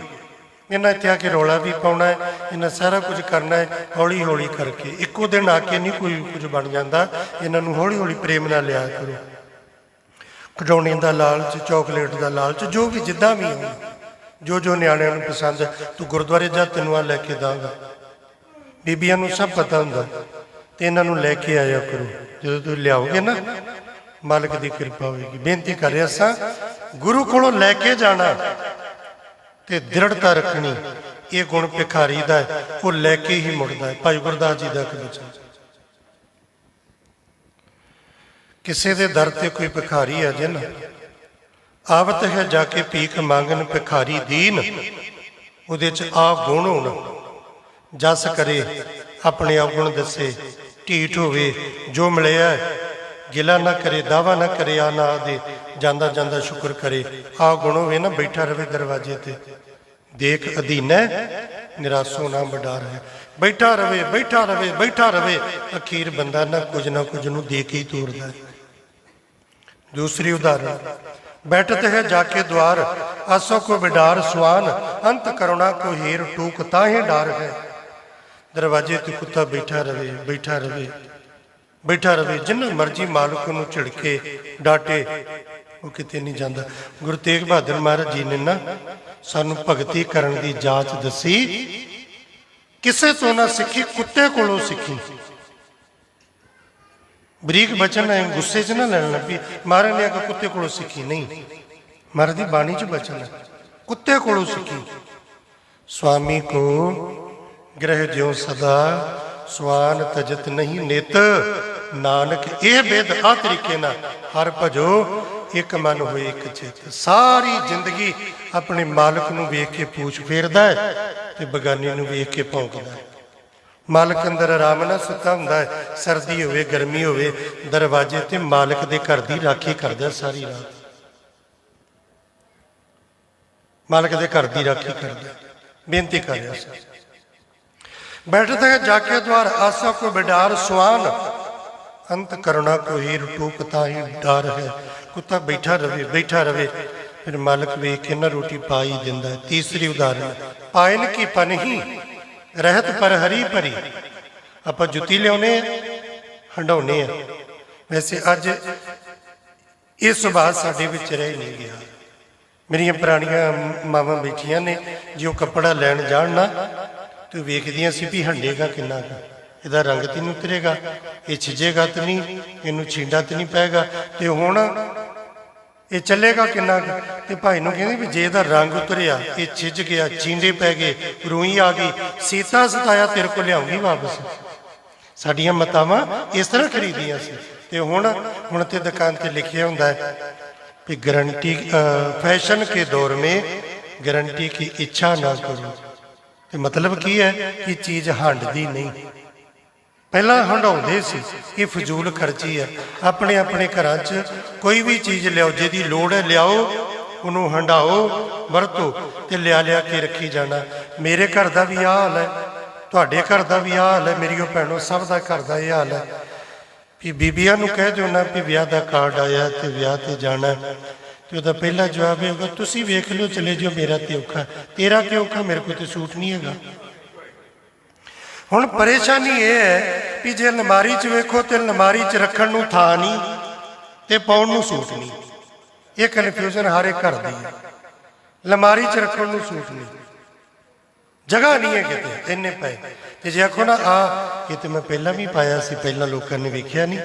इन्हें इत्थे आके रौला भी पाउणा है, इन्हें सारा कुछ करना है, हौली हौली करके। इक्को दिन आके नहीं कोई कुछ बन जाता, इन्हों हौली हौली प्रेम नाल लिया करो। खिडौने का लालच, चॉकलेट का लालच, जो भी जिदा भी हो, जो जो न्याणिਆਂ ਨੂੰ पसंद है, तू गुरुद्वारे जा तेनों आ लैके दांगा। बीबियां नूं सब पता हुंदा, ते इन्हां नूं लैके आया करो। जो तुम लियाओगे ना, मालिक की कृपा होगी। बेनती कर रहा सा, गुरु कोलों लैके जाना ते दृढ़ता रखनी, ये गुण भिखारी दा है, वो लैके ही मुड़दा है। भाई गुरदास जी का एक बचन, किसी के दर ते कोई भिखारी आ जाए ना, आवत है जाके भीख मांगन भिखारी दीन, उहदे च आ गुण होना, जस करे अपने अवगुण दसे, ढीठ होवे, जो मिलिया गिला ना करे, दावा ना करे, आ ना दे, जांदा जांदा शुक्र करे। आ गुण होवे ना, बैठा रहे दरवाजे ते, देख अधीन है निराशो ना बडार है। बैठा रहे बैठा रहे बैठा रहे, अखीर बंदा ना कुछ नूं दे के ही तोड़दा है। दूसरी उदाहरण, बैठत है जाके द्वार, आसो को बिडार सुआन, अंत करुणा को हीर, टूक ताहे डार है। दरवाजे ते कुत्ता बैठा रहे बैठा रहे बैठा रहे, जिन्ना मर्जी मालिक नूं झिड़के डांटे, वो किते नहीं जाता। गुरु तेग बहादुर महाराज जी ने ना सानू भगती करन दी जाच दसी, किसे तो ना सीखी, कुत्ते कोलों सीखी। बरीक बचन है, गुस्से च ना लैन लगी। महाराज ने आखिया कुत्ते कोलों सीखी नहीं, महाराज की बाणी च बचन है, कुत्ते कोलों सीखी। स्वामी को ग्रह ज्यों सदा, स्वान तजत नहीं नित, नानक ये बेद आ तरीके ना, हर भजो एक मन होए एक चित। सारी जिंदगी अपने मालिक नूं वेख के पूछ फेरदा है ते बगानी नूं वेख के भौंकदा है। मालिक अंदर आराम नाल सुता हुंदा है, सर्दी होवे गर्मी होवे, दरवाजे ते मालिक दे घर दी राखी करदा सारी रात। मालिक दे घर दी राखी करदा, बेनती कर रहा सी। बैठता है जाके द्वार, आशा को बिडार सुआन, अंत करुणा को हीर, टूकता ही डार है। कुत्ता बैठा रहे, फिर मालिक वेख के ना रोटी पा ही दिंदा है। तीसरी उदाहरण, पायल की पनही, रहत पर हरी भरी। आपां जुत्ती लियाउने हंडाउने आ, वैसे अज ये सुभाव साडे विच रह नहीं गया। मेरिया पुरानियां मावां बैठियां ने, जो कपड़ा लैण जाण ना तो वेखदियां सी भी हंडेगा किन्ना का, इहदा रंग तो नहीं उतरेगा, ये छिजेगा तो नहीं, इनू छींडा तो नहीं पैगा, तो हुण ये चलेगा किन्ना का। तो भाई नूं कहंदे भी जे इहदा रंग उतरिया, ये छिज गया, छींडे पै गए, रूई आ गई, सीता सताया तेरे को लियाऊंगी वापस। साडियां मातावां इस तरह खरीदियां सी। तो हुण ते दुकान ते लिखिया हुंदा है भी गारंटी, फैशन के दौर में गारंटी की इच्छा ना करो। तो मतलब की है कि चीज़ हंडदी नहीं, पहला हंडाउंदे सी, ये फजूल खर्ची है। अपने अपने घरां च कोई भी चीज़ लियाओ, जिहदी लोड़ है लियाओ, उन्होंने हंडाओ, वरतो, तो लिया लिया के रखी जाना। मेरे घर का भी आ हाल है, तुहाडे घर का भी आ हाल है, मेरियो भैनों सब का घर का यह हाल है भी बीबियां नूं कह दो ना भी विआह का कार्ड आया तो विआह ते जाना, तो वह पहला जवाब होगा तुसी वेख लो चले जाओ, मेरा तो औखा, तेरा क्यों औखा, मेरे को तो सूट नहीं है। हुण परेशानी ये है कि जे अलमारी च वेखो तो अलमारी च रखण नूं थां नहीं ते पाउण नूं सूट नहीं। ये कन्फ्यूजन हर एक घर दी है। अलमारी च रखण नूं सूट नहीं, जगह नहीं है किते, इन्ने पए। ते जे आखो ना ये तो मैं पहला भी पाया सी, पहला लोगों ने वेख्या नहीं,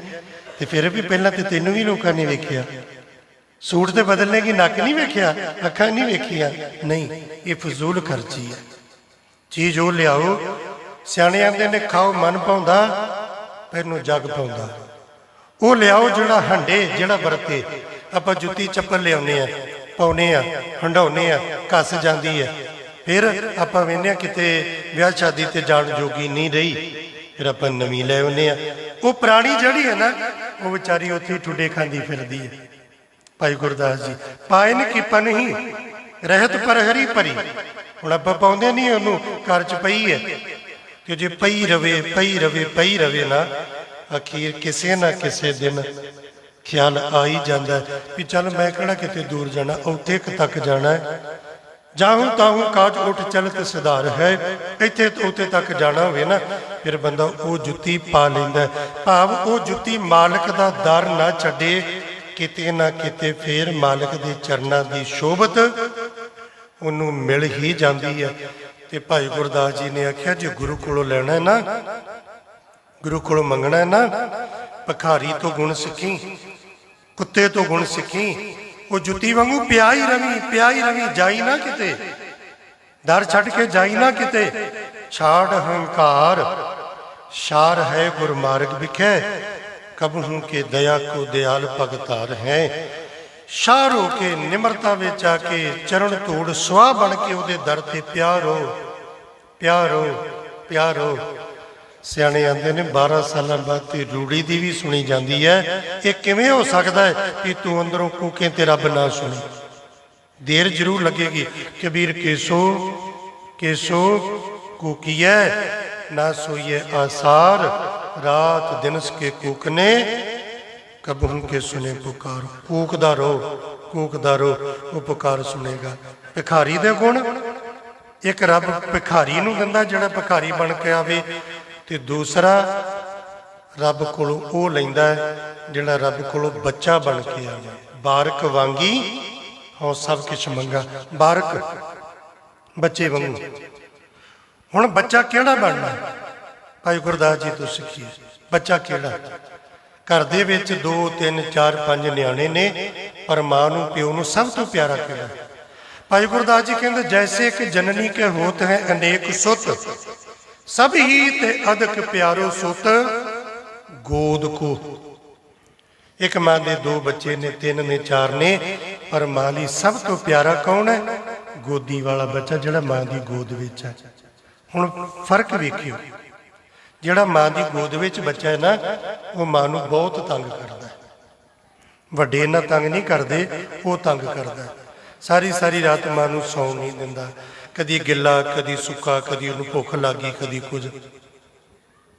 तो फिर भी पहला तो तेनों भी लोगों ने वेख्या। सूट तो बदलने की नक नहीं वेख्या, अखा नहीं वेखिया, नहीं, ये फजूल खर्ची है। चीज़ वो लियाओ, सियाणे आंदे ने खाओ मन पाउंदा पैनों जग पाउंदा। वो लियाओ जिहड़ा हंडे, जिहड़ा वरते। आपां जुत्ती चप्पल लियाउने आ, पाउने आ, हंडाउने आ, घस जांदी है, फिर आपां वेखने किते विआह शादी ते जाण जोगी नहीं रही, फिर आपां नवीं लै आउने आ। वो पुरानी जड़ी है ना, वो बेचारी उत्थे ठुडे खांदी फिरदी है। भाई गुरदास जी, पायन की पनही, रहत पर हरी भरी। हुण आपां पाउंदे नहीं, उहनूं घर च पई है, कि जे पई रवे ना, अखीर किसे ना किसे दिन ख्याल आ ही जाता है भी चल मैं कहना किते दूर जाना, उत्थे तक जाना है, जाहूँ ताहूँ काज उठ चलत सुधार है, इत्थे तो उत्थे तक जाना होवे ना, फिर बंदा वो जुत्ती पा लैंदा है। भाव वो जुत्ती मालिक दा दर ना छड्डे, किते ना किते फिर मालिक दे चरनां दी शोभत उन्होंने मिल ही जाती है। तो भाई गुरदास जी ने आख्या जो गुरु को लेना है ना, गुरु को मंगना है ना, भखारी तो गुण सीखी, कुत्ते तो गुण सीखी, वो जुत्ती वांगू पिया ही रवी, जाई ना किते, दर छड़ के जाई ना किते। छाड़ अहंकार शार है गुरमार्ग बिखे, कबहू के दया को दयाल भगतार है। शारो के निमरता विच आके चरण धूड़ सुहा बन के उहदे दर ते प्यारो प्यारो प्यारो। ਸਿਆਣੇ ਆਂਦੇ ਨੇ 12 ਸਾਲਾਂ ਬਾਅਦ ਤੇ ਰੂੜੀ ਦੀ ਵੀ ਸੁਣੀ ਜਾਂਦੀ ਹੈ। ਇਹ ਕਿਵੇਂ ਹੋ ਸਕਦਾ ਹੈ ਕਿ ਤੂੰ ਅੰਦਰੋਂ ਕੂਕੇ ਤੇ ਰੱਬ ਨਾ ਸੁਣੇ? ਦੇਰ ਜ਼ਰੂਰ लगेगी। कबीर केसो केसो कूकिए ना सोइए आसार, रात दिन के कूकने कब उनके सुने पुकार। कूकदा रहो वो पुकार सुनेगा। भिखारी दे गुण, एक रब भिखारी नूं दिंदा जिहड़ा भिखारी बन के आवे, ते दूसरा रब कोलों वो लैंदा जिहड़ा रब कोलों बच्चा बन के आवे। बारक वांगी हो सब कुछ मंगा, बारक बच्चे वांगू। हुण बच्चा किहड़ा बनना? भाई गुरदास जी तो सिखिए बच्चा किहड़ा? घर दे विच 2 3 4 5 न्याणे ने, पर मां नूं प्यो नूं सब तो प्यारा किहड़ा? भाई गुरदास जी कहते जैसे कि जननी के होत हैं अनेक सुत, सब ही ते अधिक प्यारो सुत गोद को। एक मां दे 2 बच्चे ने, 3 ने, 4 ने, पर मां लई सब तो प्यारा कौन है? गोदी वाला बच्चा जिहड़ा मां दी गोद विच है। हुण फर्क वेखियो, जिहड़ा मां दी गोद विच बच्चा है ना, वो मां नूं बहुत तंग करदा है। वड्डे इन्ना तंग नहीं करदे, वो तंग करदा है। सारी सारी रात मां नूं सौं नहीं दिंदा, कदी गिला कदी सुक्का, कदी उहनूं भुख लग गई, कदी कुछ,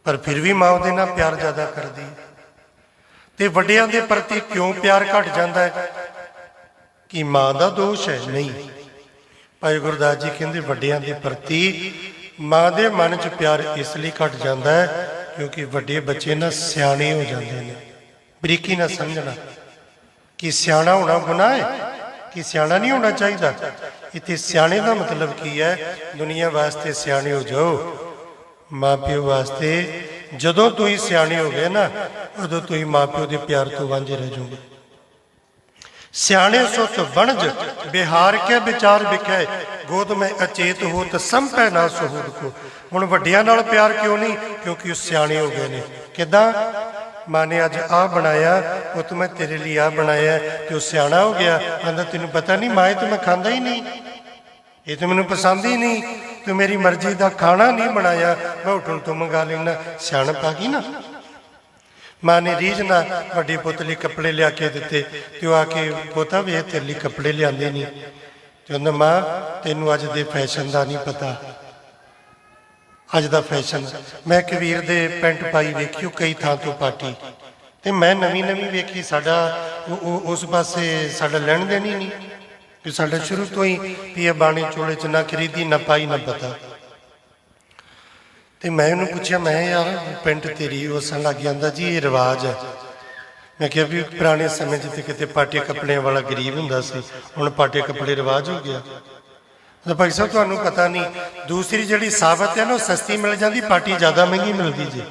पर फिर भी मां उहदे नाल प्यार ज़्यादा करदी है। ते वड्डियां दे प्रति क्यों प्यार घट जाता है? कि मां दा दोष है? नहीं। भाई गुरदास जी कहते वड्डियां दे प्रति मां दे मन च प्यार इसलिए घट जाता है क्योंकि वड्डे बच्चे ना सियाणे हो जाते हैं। बरीकी ना समझना कि सियाणा होना गुनाह है, कि सियाणा नहीं होना चाहिए। इत्थे सियाणे का मतलब की है? दुनिया वास्ते सियाणे हो जाओ, माँ प्यो वास्ते जदों तुम सियाणे हो गए ना, उदों तुम माँ प्यो के प्यार तो वांझे रह जाओगे। सियाणे सुत वणज बिहार के विचार विखे, गोद में अचेत हो तो संपै ना सहूद को। हुण वड्डियां नाल प्यार क्यों नहीं? क्योंकि सियाणे हो गए ने। किदां? मां ने अज आ बनाया, पुत मैं तेरे लिए आ बनाया, तो सियाणा हो गया। आंदा तेनों पता नहीं मां, तो मैं खांदा ही नहीं, ये तो मैनूं पसंद ही नहीं, तो मेरी मर्जी का खाना नहीं बनाया, मैं होटल तो मंगा लेना। सियाणप आ गई ना। मां ने रीझ ना वड्डे पुत लई कपड़े लिया के दिते, तो आके पोता वे तेरे लिए कपड़े लियाते नहीं, तो कहंदा मां तेनों अज दे फैशन का नहीं पता, अज का फैशन। मैं कबीर दे पेंट पाई वेखियो कई थां तो पाटी, तो मैं नवीं नवीं वेखी, साडा उस पासे साडा लैण देन ही नहीं, कि साडा शुरू तो ही भी बाणी चोले च ना खरीदी ना पाई ना पता। तो मैं उन्होंने पूछा, मैं यार पेंट तेरी उसन लग जाता जी, ये रिवाज है। मैं क्या भी पुराने समय तो कितने पाटे कपड़े वाला गरीब हुंदा सी, हुण पाटे कपड़े रिवाज हो गया। तो भाई साहब तुहानूं पता नहीं, दूसरी जिहड़ी साबत है ना सस्ती मिल जाती, पार्टी ज़्यादा महंगी मिलती जी,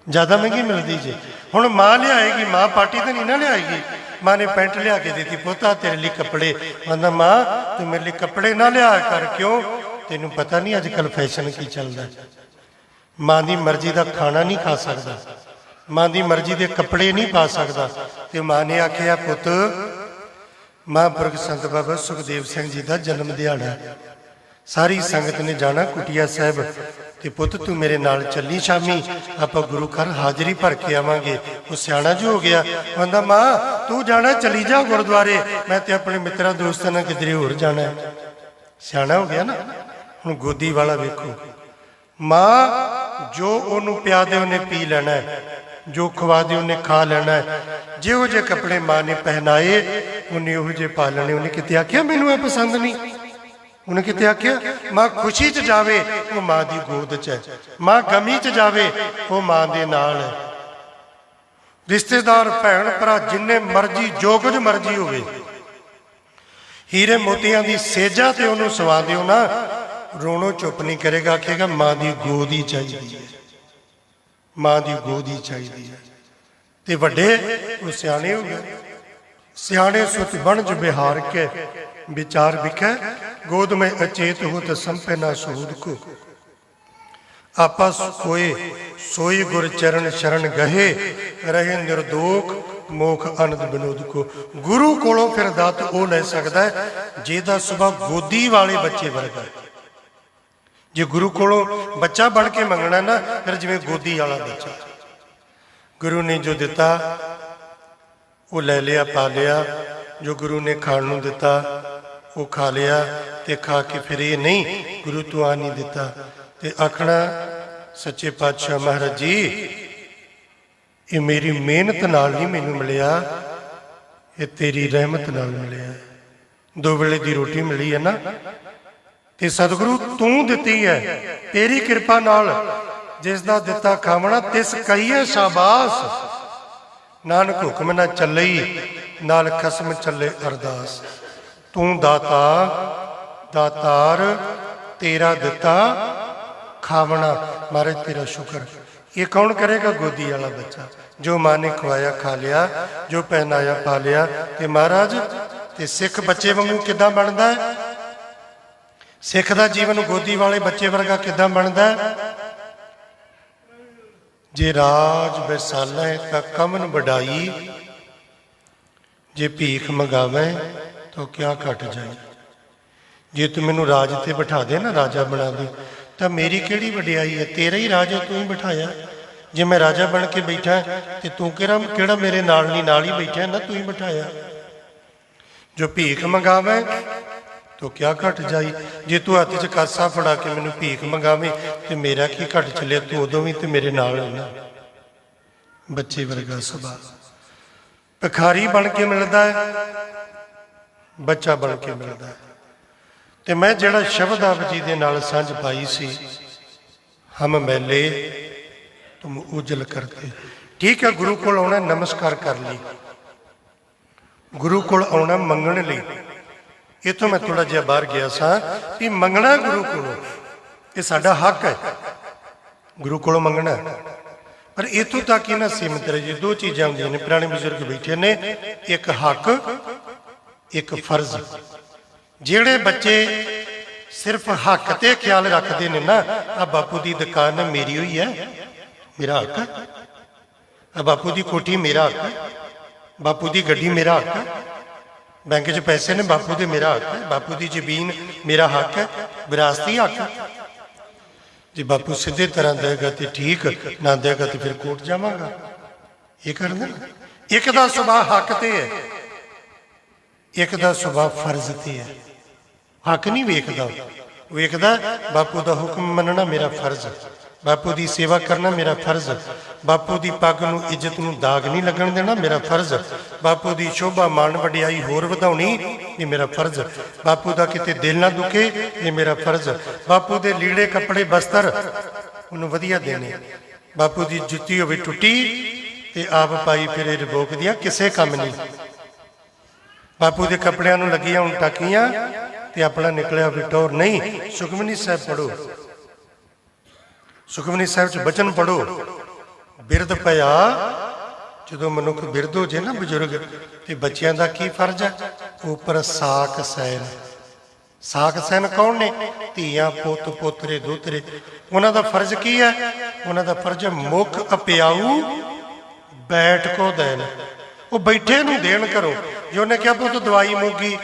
ज़्यादा महंगी मिलती जी। हुण मां लियाएगी, मां पार्टी तो नहीं ना लियाएगी। मां ने पेंट लिया के दी, पोता तेरे लिए कपड़े। कहंदा मां तू मेरे लिए कपड़े ना लिया कर, क्यों? तेनू पता नहीं अजकल फैशन की चलता। मां की मर्जी का खाना नहीं खा सकता, मां की मर्जी के कपड़े नहीं पा सकता। तो मां ने आख्या पुत महापुरख संत बाबा सुखदेव सिंह जी का जन्म दिहाड़ा, सारी संगत ने जाना कुटिया साहब, तो पुत तू मेरे नाल चली, शामी आप गुरु घर हाजरी भर के आवांगे। वो सियाणा जो हो गया, कहंदा मां तू जाना चली जा गुरुद्वारे, मैं तो अपने मित्रों दोस्तों ने किधरे होर जाना है। सियाणा हो गया ना। हुण गोदी वाला वेखो, मां जो ओनू पिया दे उन्हें पी लेना है, जो खवा दे उन्हें खा लेना है। जिहो जे कपड़े मां ने पहनाए उन्हें उहो जे पा लेने। उन्हें किते आख्या मैनू ये पसंद नहीं, उन्हें किते आख्या मां खुशी च जावे वो मां दी गोद च है, मां गमी च जावे वो मां दे नाल है। रिश्तेदार भैन भरा जिन्ने मर्जी जो कुछ मर्जी होवे, हीरे मोतियां दी सेजा ते उन्होंने सवा दिओ ना, रोणो चुप नहीं करेगा, आखेगा मां दी गोद ही चाहिए, मां दी गोद ही चाहिए है। ते वड्डे वो सियाणे हो गए। सियाणे सुत वणज बिहार के विचार विखे, गोद में अचेत हो तो संपे ना सहूद को। आपा कोय सोई गुर चरण शरण गहे, रहे निर्दोख मोख आनंद विनोद को। गुरु कोलों फिर दात वो ले सकता है जेदा सुबह गोदी वाले बच्चे वर्गा, जे गुरु कोलों बच्चा बन के मंगना ना, फिर जिवें गोदी वाला बच्चा। गुरु ने जो दिता वो ले लिया, पा लिया। जो गुरु ने खाण नूं दिता वो खा लिया, ते खा के फिर ये नहीं गुरु तू आ नहीं दिता ते आखना सच्चे पातशाह महाराज जी ये मेरी मेहनत नाल नहीं मैनूं मिलिया, ये तेरी रहमत नाल मिलिया। दो वेले दी रोटी मिली है ना, ते सतगुरु तू दिती है, तेरी कृपा नाल जिसदा दिता खावना तिस कहिए शाबाश। नानक हुक्म ना चले नाल खसम चले अरदास। तू दाता दातार तेरा दिता खावना, महाराज तेरा शुक्र। ये कौन करेगा? गोदी वाला बच्चा। जो माँ ने खवाया खा लिया, जो पहनाया पा लिया। ते महाराज ते सिख बच्चे वांगू किदां बनदा है? सिख दा जीवन गोदी वाले बच्चे वर्गा किदां बनदा है? जे राज बरसाना है तां कमन वडाई, जे भीख मंगावे तो क्या घट जाए। जे तू मैनू राज ते बिठा दे ना, राजा बना दे, तो मेरी केड़ी वडियाई है? तेरा ही राज है, तू ही बिठाया। जे मैं राजा बन के बैठा तो तू केड़ा मेरे नाल नहीं, नाल ही बैठा ना, तू ही बिठाया। जो भीख मंगावे तो क्या घट जाई। जे तू हाथ च कासा फड़ा के मैनू भीख मंगावे तो मेरा की घट चलिया, तू उदों भी तो मेरे नाल है ना। बच्चे वर्गा सुभाव। भिखारी बन के मिलता है, बच्चा बन के मिलता है। तो मैं जड़ा शब्द आप जी के नाल सांझ पाई सी, हम मैले तुम उजल करते। ठीक है, गुरु कोल आना नमस्कार कर ली, गुरु कोल आना मंगण लई। इतों मैं थोड़ा जिहा बाहर गया सा कि मंगना गुरु कोलों ये साडा हक है, गुरु कोलों मंगना। पर इतों तक ही ना सीमित रहिए। दो चीज़ां होंदियां ने, पुराने बजुर्ग बैठे ने, एक हक एक फर्ज। जेड़े बच्चे सिर्फ हक ते ख्याल रखते हैं ना, आ बापू की दुकान मेरी हुई है, मेरा हक है। आ बापू की कोठी मेरा हक है, बापू की गड्डी मेरा हक है, बैंक च पैसे ने बापू दे मेरा हक है, बापू की जमीन मेरा हक है, विरासती हक है। जे बापू सीधे तरह देगा तो ठीक, ना देगा तो फिर कोर्ट जावांगा। ये कर देना। एक दा सुभाव हक ते है, एक दा सुभाव फर्ज ते है। हक नहीं वेखदा, वेखदा बापू का हुक्म मनना मेरा फर्ज, बापू की सेवा करना मेरा फर्ज, बापू की पग नूं इज्जत नूं दाग नहीं लगन देना मेरा फर्ज, बापू की शोभा मान वडियाई होर वधाउणी ये मेरा फर्ज, बापू का किते दिल ना दुखे ये मेरा फर्ज, बापू के लीड़े कपड़े बस्तर उन्होंने वधिया देने, बापू की जुत्ती होवे टुटी ते आप पाई फिरे रबोक दियां किसे काम नहीं, बापू के कपड़ियां नूं लगियां हुण टाकियां ते अपना निकलिया विटोर नहीं। सुखमनी साहब पढ़ो, सुखमनी साहब च बचन पढ़ो, बिरद पया जो मनुख बिरद हो जाए ना बजुर्ग, तो बच्चों का की फर्ज है? उपर साक सैन। साक सैन कौन ने? धीआं पुत पोतरे दोतरे। उन्हों का फर्ज की है? उन्हों का फर्ज मुख अपियाऊ बैठ को देन। वो बैठे नूं देन करो। जो उन्हें क्या पुत दवाई मुगी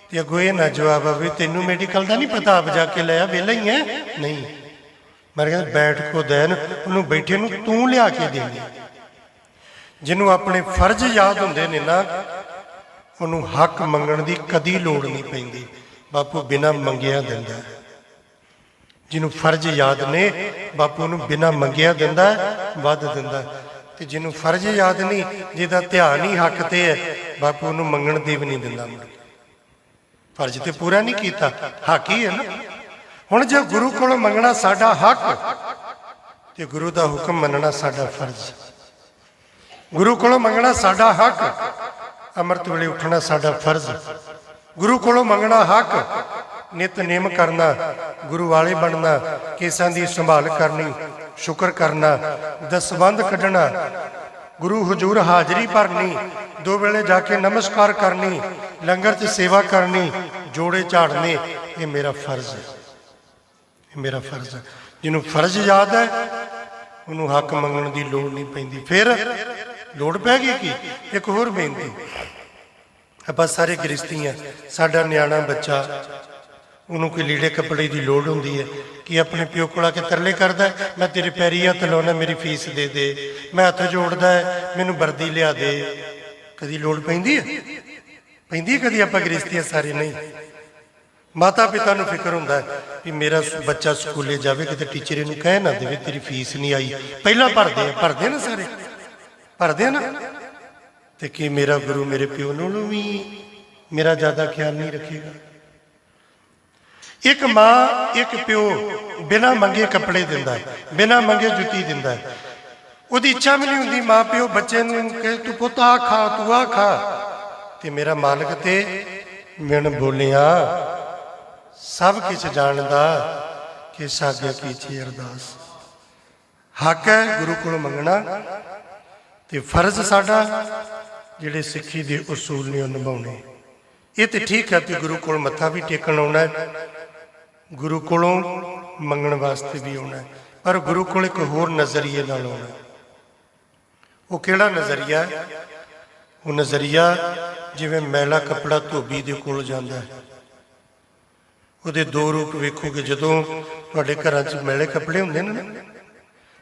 तो अगो ये ना जवाब आवे तेनू मेडिकल का नहीं पता, आप जाके लिया वेला ही है नहीं। मैं कहता बैठ को दैन, उन्होंने बैठे नूं तू लिया के देनी। जिन्हों अपने फर्ज याद होंदे ने ना, उन्होंने हक मंगण की कदी लोड़ नहीं पैंदी। बापू बिना मंगिया दिंदा है। जिन्हों फर्ज याद ने बापू नूं बिना मंगिया दिंदा है, वध दिंदा है। ते जिन्हों फर्ज याद नहीं, जिहदा ध्यान ही हक ते है, बापू नूं मंगण दी भी नहीं दिंदा। फर्ज तो पूरा नहीं किया, हक ही है ना। हुण जे गुरु कोलों मंगना साडा हक ते गुरु का हुक्म मनना साडा फर्ज। गुरु कोलों मंगना साडा हक, अमृत वेले उठना साडा फर्ज। गुरु कोलों मंगना हक, नित नेम करना, गुरु वाले बनना, केसां दी संभाल करनी, शुक्र करना, दसबंध कढ़ना, गुरु हजूर हाजरी भरनी, दो वेले जाके नमस्कार करनी, लंगर च सेवा करनी, जोड़े झाड़ने, ये मेरा फर्ज है, ये मेरा फर्ज है। जिन्हों फर्ज याद है उन्होंने हक मंगण की लोड़ नहीं पैंदी। फिर लोड़ पै गई कि एक होर बेनती, आप सारे गृहस्थी हैं, साडा न्याणा बच्चा ਉਹਨੂੰ ਕੋਈ ਲੀੜੇ ਕੱਪੜੇ ਦੀ ਲੋੜ ਹੁੰਦੀ ਹੈ ਕਿ ਆਪਣੇ ਪਿਓ ਕੋਲ ਆ ਕੇ ਤਰਲੇ ਕਰਦਾ, ਮੈਂ ਤੇਰੇ ਪੈਰੀ ਹੱਥ ਲਾਉਣਾ, ਮੇਰੀ ਫੀਸ ਦੇ ਦੇ, ਮੈਂ ਹੱਥ ਜੋੜਦਾ ਹੈ, ਮੈਨੂੰ ਵਰਦੀ ਲਿਆ ਦੇ। ਕਦੀ ਲੋੜ ਪੈਂਦੀ ਹੈ? ਪੈਂਦੀ ਹੈ ਕਦੀ? ਆਪਾਂ ਗ੍ਰਸਤੀਆਂ ਸਾਰੇ ਨਹੀਂ। ਮਾਤਾ ਪਿਤਾ ਨੂੰ ਫਿਕਰ ਹੁੰਦਾ ਹੈ ਵੀ ਮੇਰਾ ਬੱਚਾ ਸਕੂਲੇ ਜਾਵੇ, ਕਿਤੇ ਟੀਚਰ ਇਹਨੂੰ ਕਹਿ ਨਾ ਦੇਵੇ ਤੇਰੀ ਫੀਸ ਨਹੀਂ ਆਈ। ਪਹਿਲਾਂ ਭਰਦੇ ਨਾ ਸਾਰੇ, ਭਰਦੇ ਨਾ। ਤੇ ਕੀ ਮੇਰਾ ਗੁਰੂ ਮੇਰੇ ਪਿਓ ਨੂੰ ਵੀ ਮੇਰਾ ਜ਼ਿਆਦਾ ਖਿਆਲ ਨਹੀਂ ਰੱਖੇਗਾ? ਇੱਕ ਮਾਂ ਇੱਕ ਪਿਓ ਬਿਨਾਂ ਮੰਗੇ ਕੱਪੜੇ ਦਿੰਦਾ ਹੈ, ਬਿਨਾਂ ਮੰਗੇ ਜੁੱਤੀ ਦਿੰਦਾ ਹੈ। ਉਹਦੀ ਇੱਛਾ ਵੀ ਨਹੀਂ ਹੁੰਦੀ ਮਾਂ ਪਿਓ ਬੱਚੇ ਨੂੰ ਕਹੇ ਤੂੰ ਪੁੱਤ ਆ ਖਾ, ਤੂੰ ਆ ਖਾ। ਤੇ ਮੇਰਾ ਮਾਲਕ ਤੇ ਬਿਨ ਬੋਲਿਆ ਸਭ ਕੁਛ ਜਾਣਦਾ ਕਿ ਸਾਗੇ ਕੀਚੀ ਅਰਦਾਸ। ਹੱਕ ਹੈ ਗੁਰੂ ਕੋਲੋਂ ਮੰਗਣਾ, ਤੇ ਫਰਜ਼ ਸਾਡਾ ਜਿਹੜੇ ਸਿੱਖੀ ਦੇ ਉਸੂਲ ਨੇ ਉਹ ਨਿਭਾਉਣੇ। ਇਹ ਤੇ ਠੀਕ ਹੈ ਕਿ ਗੁਰੂ ਕੋਲ ਮੱਥਾ ਵੀ ਟੇਕਣ ਆਉਣਾ, ਗੁਰੂ ਕੋਲੋਂ ਮੰਗਣ ਵਾਸਤੇ ਵੀ ਆਉਣਾ, ਪਰ ਗੁਰੂ ਕੋਲ ਇੱਕ ਹੋਰ ਨਜ਼ਰੀਏ ਨਾਲ ਆਉਣਾ। ਉਹ ਕਿਹੜਾ ਨਜ਼ਰੀਆ? ਉਹ ਨਜ਼ਰੀਆ ਜਿਵੇਂ ਮੈਲਾ ਕੱਪੜਾ ਧੋਬੀ ਦੇ ਕੋਲ ਜਾਂਦਾ ਹੈ। ਉਹਦੇ ਦੋ ਰੂਪ ਵੇਖੋਗੇ। ਜਦੋਂ ਤੁਹਾਡੇ ਘਰਾਂ 'ਚ ਮੈਲੇ ਕੱਪੜੇ ਹੁੰਦੇ ਨੇ ਨਾ,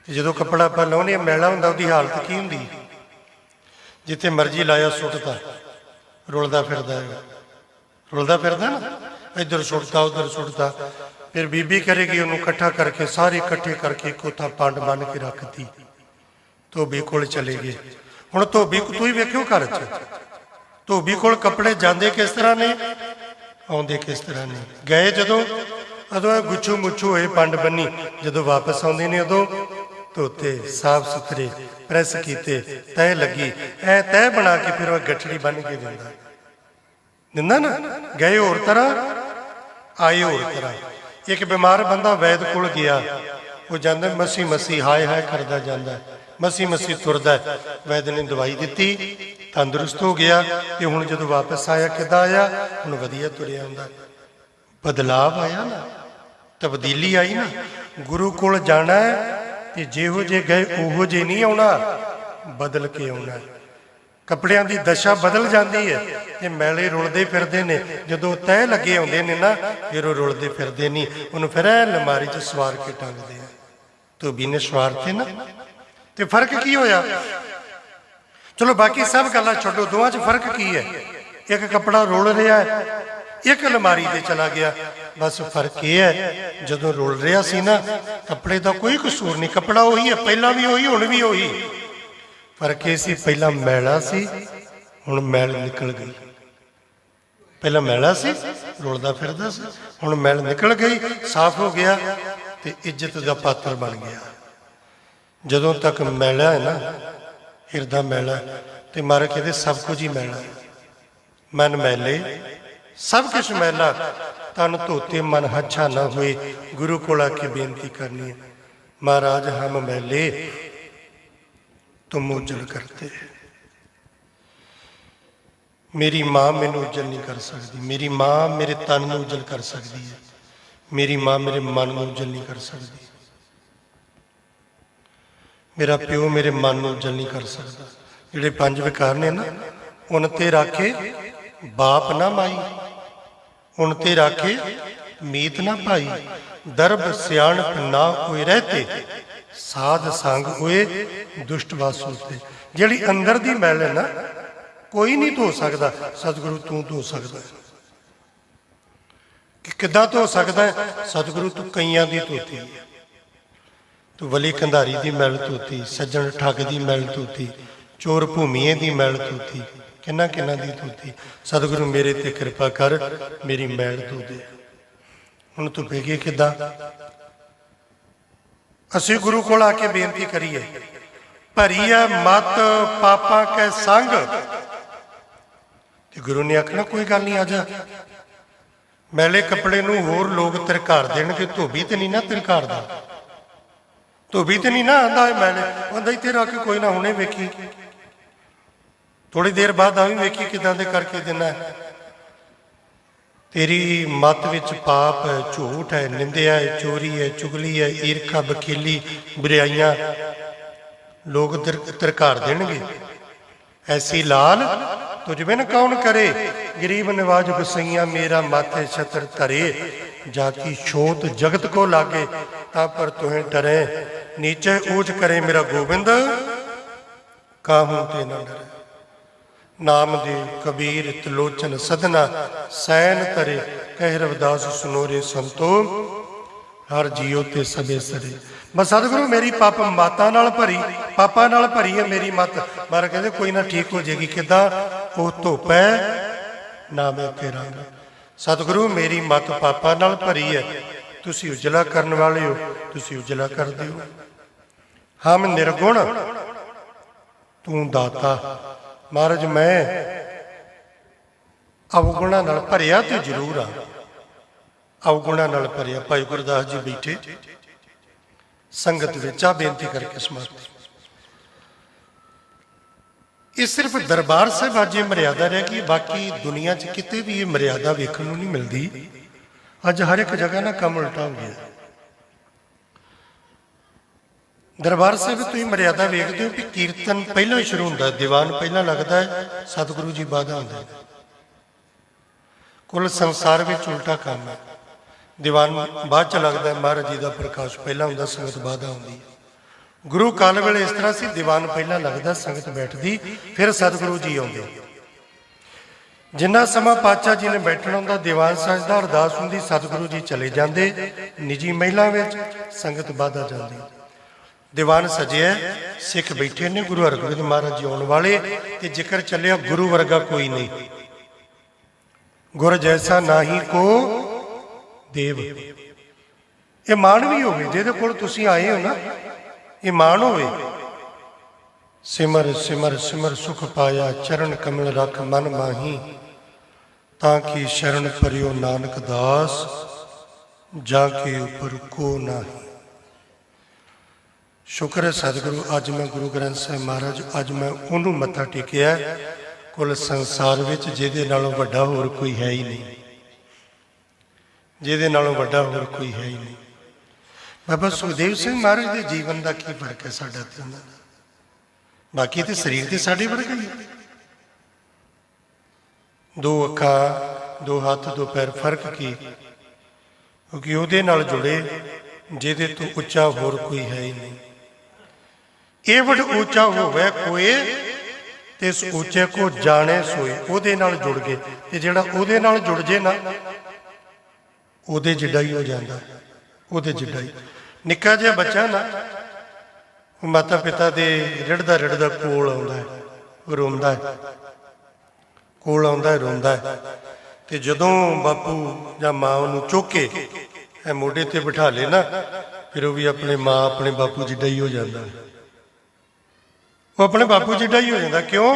ਤੇ ਜਦੋਂ ਕੱਪੜਾ ਆਪਾਂ ਲਾਉਂਦੇ ਹਾਂ ਮੈਲਾ ਹੁੰਦਾ, ਉਹਦੀ ਹਾਲਤ ਕੀ ਹੁੰਦੀ? ਜਿੱਥੇ ਮਰਜ਼ੀ ਲਾਇਆ ਸੁੱਟਦਾ, ਰੁਲਦਾ ਫਿਰਦਾ ਹੈ, ਰੁਲਦਾ ਫਿਰਦਾ ਨਾ, ਇੱਧਰ ਸੁੱਟਦਾ ਉੱਧਰ ਸੁੱਟਦਾ। ਫਿਰ ਬੀਬੀ ਕਰੇਗੀ ਉਹਨੂੰ ਇਕੱਠਾ ਕਰਕੇ, ਸਾਰੇ ਇਕੱਠੇ ਕਰਕੇ ਇੱਕ ਉੱਥਾ ਪੰਡ ਬੰਨ ਕੇ ਰੱਖਤੀ, ਧੋਬੀ ਕੋਲ ਚਲੇ ਗਏ। ਹੁਣ ਧੋਬੀ ਤੂੰ ਹੀ ਵੇਖਿਓ ਘਰ 'ਚ ਧੋਬੀ ਕੋਲ ਕੱਪੜੇ ਜਾਂਦੇ ਕਿਸ ਤਰ੍ਹਾਂ ਨੇ, ਆਉਂਦੇ ਕਿਸ ਤਰ੍ਹਾਂ ਨੇ। ਗਏ ਜਦੋਂ ਉਦੋਂ ਗੁੱਛੂ ਮੁੱਛੂ ਹੋਏ, ਪੰਡ ਬੰਨੀ, ਜਦੋਂ ਵਾਪਸ ਆਉਂਦੇ ਨੇ ਉਦੋਂ ਧੋਤੇ, ਸਾਫ ਸੁਥਰੇ, ਪ੍ਰੈਸ ਕੀਤੇ, ਤੈਅ ਲੱਗੀ, ਐ ਤੈਅ ਬਣਾ ਕੇ ਫਿਰ ਉਹ ਗੱਠੜੀ ਬੰਨ ਕੇ ਦਿੰਦਾ ਨਾ। ਗਏ ਹੋਰ ਤਰ੍ਹਾਂ, ਆਏ ਹੋਰ ਤਰ੍ਹਾਂ। ਇੱਕ ਬਿਮਾਰ ਬੰਦਾ ਵੈਦ ਕੋਲ ਗਿਆ, ਉਹ ਜਾਂਦਾ ਮਸੀ ਮਸੀ ਹਾਏ ਹਾਏ ਕਰਦਾ ਜਾਂਦਾ, ਮਸੀ ਮਸੀ ਤੁਰਦਾ। ਵੈਦ ਨੇ ਦਵਾਈ ਦਿੱਤੀ, ਤੰਦਰੁਸਤ ਹੋ ਗਿਆ। ਤੇ ਹੁਣ ਜਦੋਂ ਵਾਪਸ ਆਇਆ ਕਿੱਦਾਂ ਆਇਆ? ਹੁਣ ਵਧੀਆ ਤੁਰਿਆ ਹੁੰਦਾ। ਬਦਲਾਵ ਆਇਆ ਨਾ, ਤਬਦੀਲੀ ਆਈ ਨਾ। ਗੁਰੂ ਕੋਲ ਜਾਣਾ ਤੇ ਜਿਹੋ ਜੇ ਗਏ ਉਹੋ ਜੇ ਨਹੀਂ ਆਉਣਾ, ਬਦਲ ਕੇ ਆਉਣਾ। ਕੱਪੜਿਆਂ ਦੀ ਦਸ਼ਾ ਬਦਲ ਜਾਂਦੀ ਹੈ। ਇਹ ਮੈਲੇ ਰੁਲਦੇ ਫਿਰਦੇ ਨੇ, ਜਦੋਂ ਤੈਅ ਲੱਗੇ ਆਉਂਦੇ ਨੇ ਨਾ, ਫਿਰ ਉਹ ਰੁਲਦੇ ਫਿਰਦੇ ਨਹੀਂ, ਉਹਨੂੰ ਫਿਰ ਅਲਮਾਰੀ 'ਚ ਸਵਾਰ ਕੇ ਟੰਗਦੇ ਆ। ਧੋਬੀ ਨੇ ਸਵਾਰਤੇ ਨਾ। ਤੇ ਫਰਕ ਕੀ ਹੋਇਆ? ਚਲੋ ਬਾਕੀ ਸਭ ਗੱਲਾਂ ਛੱਡੋ, ਦੋਵਾਂ 'ਚ ਫਰਕ ਕੀ ਹੈ? ਇੱਕ ਕੱਪੜਾ ਰੁਲ ਰਿਹਾ ਹੈ, ਇੱਕ ਅਲਮਾਰੀ ਤੇ ਚਲਾ ਗਿਆ। ਬਸ ਫਰਕ ਇਹ ਹੈ, ਜਦੋਂ ਰੁਲ ਰਿਹਾ ਸੀ ਨਾ, ਕੱਪੜੇ ਦਾ ਕੋਈ ਕਸੂਰ ਨਹੀਂ, ਕੱਪੜਾ ਉਹੀ ਹੈ, ਪਹਿਲਾਂ ਵੀ ਉਹੀ, ਹੁਣ ਵੀ ਉਹੀ। ਫਰਕ ਇਹ ਸੀ, ਪਹਿਲਾਂ ਮੈਲਾ ਸੀ, ਹੁਣ ਮੈਲ ਨਿਕਲ ਗਈ। ਪਹਿਲਾਂ ਮੈਲਾ ਸੀ, ਰੁਲਦਾ ਫਿਰਦਾ ਸੀ, ਹੁਣ ਮੈਲ ਨਿਕਲ ਗਈ, ਸਾਫ਼ ਹੋ ਗਿਆ ਤੇ ਇੱਜ਼ਤ ਦਾ ਪਾਤਰ ਬਣ ਗਿਆ। ਜਦੋਂ ਤੱਕ ਮੈਲਾ ਹੈ ਨਾ, ਹਿਰਦਾ ਮੈਲਾ, ਤੇ ਮਾਰੇ ਕਹਿੰਦੇ ਸਭ ਕੁਝ ਹੀ ਮੈਲਾ। ਮਨ ਮੈਲੇ ਸਭ ਕੁਛ ਮੈਲਾ, ਤਨ ਧੋਤੇ ਮਨ ਹੱਛਾ ਨਾ ਹੋਏ। ਗੁਰੂ ਕੋਲ ਆ ਕੇ ਬੇਨਤੀ ਕਰਨੀ ਹੈ, ਮਹਾਰਾਜ ਹਮ ਮੈਲੇ ਤੁਮ ਉਜਲ ਕਰਤੇ। ਮੇਰੀ ਮਾਂ ਮੈਨੂੰ ਉਜਲ ਨਹੀਂ ਕਰ ਸਕਦੀ, ਮੇਰੀ ਮਾਂ ਮੇਰੇ ਤਨ ਨੂੰ ਉਜਲ ਕਰ ਸਕਦੀ ਹੈ, ਮੇਰੀ ਮਾਂ ਮੇਰੇ ਮਨ ਨੂੰ ਉਜਲ ਨਹੀਂ ਕਰ ਸਕਦੀ, ਮੇਰਾ ਪਿਓ ਮੇਰੇ ਮਨ ਨੂੰ ਉਜਲ ਨਹੀਂ ਕਰ ਸਕਦਾ। ਜਿਹੜੇ ਪੰਜ ਵਿਕਾਰ ਨੇ ਨਾ, ਉਨ ਤੇ ਰਾਖੇ ਬਾਪ ਨਾ ਮਾਈ, ਉਨ ਤੇ ਰਾਖੇ ਮੀਤ ਨਾ ਭਾਈ, ਦਰਬ ਸਿਆਣਪ ਨਾ ਕੋਈ ਰਹਤੇ, ਸਾਧ ਸੰਗ ਹੋਏ ਦੁਸ਼ਟ ਵਾਸੂ ਤੇ। ਜਿਹੜੀ ਅੰਦਰ ਦੀ ਮੈਲ ਹੈ ਨਾ, ਕੋਈ ਨਹੀਂ ਧੋ ਸਕਦਾ, ਸਤਿਗੁਰੂ ਤੂੰ ਧੋ ਸਕਦਾ। ਕਿ ਕਿੱਦਾਂ ਧੋ ਸਕਦਾ ਹੈ? ਸਤਿਗੁਰੂ ਤੂੰ ਕਈਆਂ ਦੀ ਧੋਤੀ, ਤੂੰ ਵਲੀ ਕੰਧਾਰੀ ਦੀ ਮੈਲ ਧੋਤੀ, ਸੱਜਣ ਠੱਗ ਦੀ ਮੈਲ ਧੋਤੀ, ਚੋਰ ਭੂਮੀਏ ਦੀ ਮੈਲ ਧੋਤੀ, ਕਿੰਨਾ ਕਿੰਨਾ ਦੀ ਧੋਤੀ। ਸਤਿਗੁਰੂ ਮੇਰੇ ਤੇ ਕਿਰਪਾ ਕਰ, ਮੇਰੀ ਮੈਲ ਧੋ ਦੇ। ਹੁਣ ਤੂੰ ਭੇਗੇ ਕਿੱਦਾਂ? ਅਸੀਂ ਗੁਰੂ ਕੋਲ ਆ ਕੇ ਬੇਨਤੀ ਕਰੀਏ, ਭਰੀ ਹੈ ਮਤ ਪਾਪਾਂ ਕੈ ਸੰਗ। ਤੇ ਗੁਰੂ ਨੇ ਆਖਣਾ ਕੋਈ ਗੱਲ ਨਹੀਂ, ਆ ਜਾ। ਮੈਲੇ ਕੱਪੜੇ ਨੂੰ ਹੋਰ ਲੋਕ ਤਿਰਕਾਰ ਦੇਣਗੇ, ਧੋਬੀ ਤੇ ਨਹੀਂ ਨਾ ਤਿਰਕਾਰਦਾ, ਧੋਬੀ ਤੇ ਨਹੀਂ ਨਾ ਆਂਦਾ ਮੈਲੇ, ਆਂਦਾ ਇੱਥੇ ਰੱਖ, ਕੋਈ ਨਾ ਹੁਣੇ ਵੇਖੀ, ਥੋੜੀ ਦੇਰ ਬਾਅਦ ਆਵੀਂ ਵੇਖੀ ਕਿੱਦਾਂ ਦੇ ਕਰਕੇ ਦੇਣਾ। ਤੇਰੀ ਮੱਤ ਵਿੱਚ ਪਾਪ ਹੈ, ਝੂਠ ਹੈ, ਨਿੰਦਿਆ ਹੈ, ਚੋਰੀ ਹੈ, ਚੁਗਲੀ ਹੈ, ਈਰਖਾ, ਬਖੀਲੀ, ਬੁਰਾਈਆਂ ਲੋਕ ਤਿਰਕਾਰ ਦੇਣਗੇ। ਐਸੀ ਲਾਲ ਤੁਝ ਬਿਨ ਕੌਣ ਕਰੇ, ਗਰੀਬ ਨਿਵਾਜ ਗੁਸਈਆਂ, ਮੇਰਾ ਮਾਥੇ ਛਤਰ ਧਰੇ। जाकी छोत जगत को लागे, ता पर तुहें डरे नीचे ऊंच करे मेरा गोबिंद, काहू ते न डरे। नामदेव कबीर त्रिलोचन सदना, सैन तरे कह रविदास सुनोरे संतो, हर जियो ते सबे सरे। बस सतगुरु मेरी पप माता नाल भरी, पापा नाल भरी है मेरी मत। महाराज कहते कोई ना ठीक हो जाएगी, किदा वो धुप है ना मैं तेरा। सतगुरु मेरी मत पापा नाल भरी है, तुसी उजला करने वाले हो, तुसी उजला कर दियो। हम निर्गुण तू दाता। महाराज मैं अवगुणा नाल भरिया तो जरूर आ, अवगुणा नाल भरिया। भाई गुरदास जी बैठे संगत विच आ बेनती करके समाप्ति। ये सिर्फ दरबार साहिब अज ये मर्यादा रह गई, बाकी दुनिया च किते भी ये मर्यादा वेखण नूं नहीं मिलती। अज हर एक जगह ना काम उल्टा हो गया। दरबार साहिब तुसीं मर्यादा वेखदे हो कि कीर्तन पहलों ही शुरू होंदा, दीवान पहला लगता है, सतगुरु जी बाद आउंदे। कुल संसार विच उल्टा काम है, दीवान बाद च लगता है, महाराज जी का प्रकाश पहला होंदा, संगत बाद आउंदी। गुरु काल वेले इस तरह से दीवान पहला लगता, संगत बैठती, फिर सतगुरु जी आउंदे। जिन्ना समा पातशाह जी ने बैठना होंदा, दीवान सजदा, अरदास होंदी, सतगुरु जी चले जाते निजी महलों विच, संगत बाद आ जाती। दीवान सजिया, सिख बैठे ने, गुरु हरगोबिंद महाराज जी आने वाले, ते जिक्र चलिया गुरु वर्गा कोई नहीं, गुर जैसा नाही को देव। ये मान भी होवे जिहदे कोल तुसीं आए हो ना, ये मान होवे। सिमर सिमर सिमर सुख पाया, चरण कमल रख मन माही, ताकि शरण परियो नानक दास, जाके उपर को नाही। शुक्र है सतगुरु, अज मैं गुरु ग्रंथ साहिब महाराज, अज मैं उन्होंने मत्था टेकिया। कुल संसार विच जिहदे नालों वड्डा होर कोई है ही नहीं, जिहदे नालों वड्डा होर कोई है ही नहीं। बाबा सुखदेव सिंह महाराज के जीवन का की फर्क है साडा ते उन्हां दा? बाकी तो शरीर तो साडे वर्गा ही, दो अखां, दो हाथ, दो पैर, फर्क की? क्योंकि उहदे नाल जुड़े जिहदे तो उच्चा होर कोई है ही नहीं। एवड ऊंचा होवे कोई, ते इस ऊंचे को जाने सोए। उहदे नाल जुड़ गए, ते जिहड़ा उहदे नाल जुड़ जे ना, उहदे जिड्डा ही हो जांदा, उहदे जिड्डा ही। निक्का जिहा बच्चा ना, माता पिता दे रिड़दा रिड़दा कोल आउंदा है, रोंदा है, कोल आउंदा है, रोंदा है। ते जदों बापू जां मां उहनूं चुक के मोढे ते बिठा ले ना, फिर वो भी अपने मां अपने बापू जिड्डा ही हो जाता है। वो अपने बापू जिड्डा ही हो जाता। क्यों?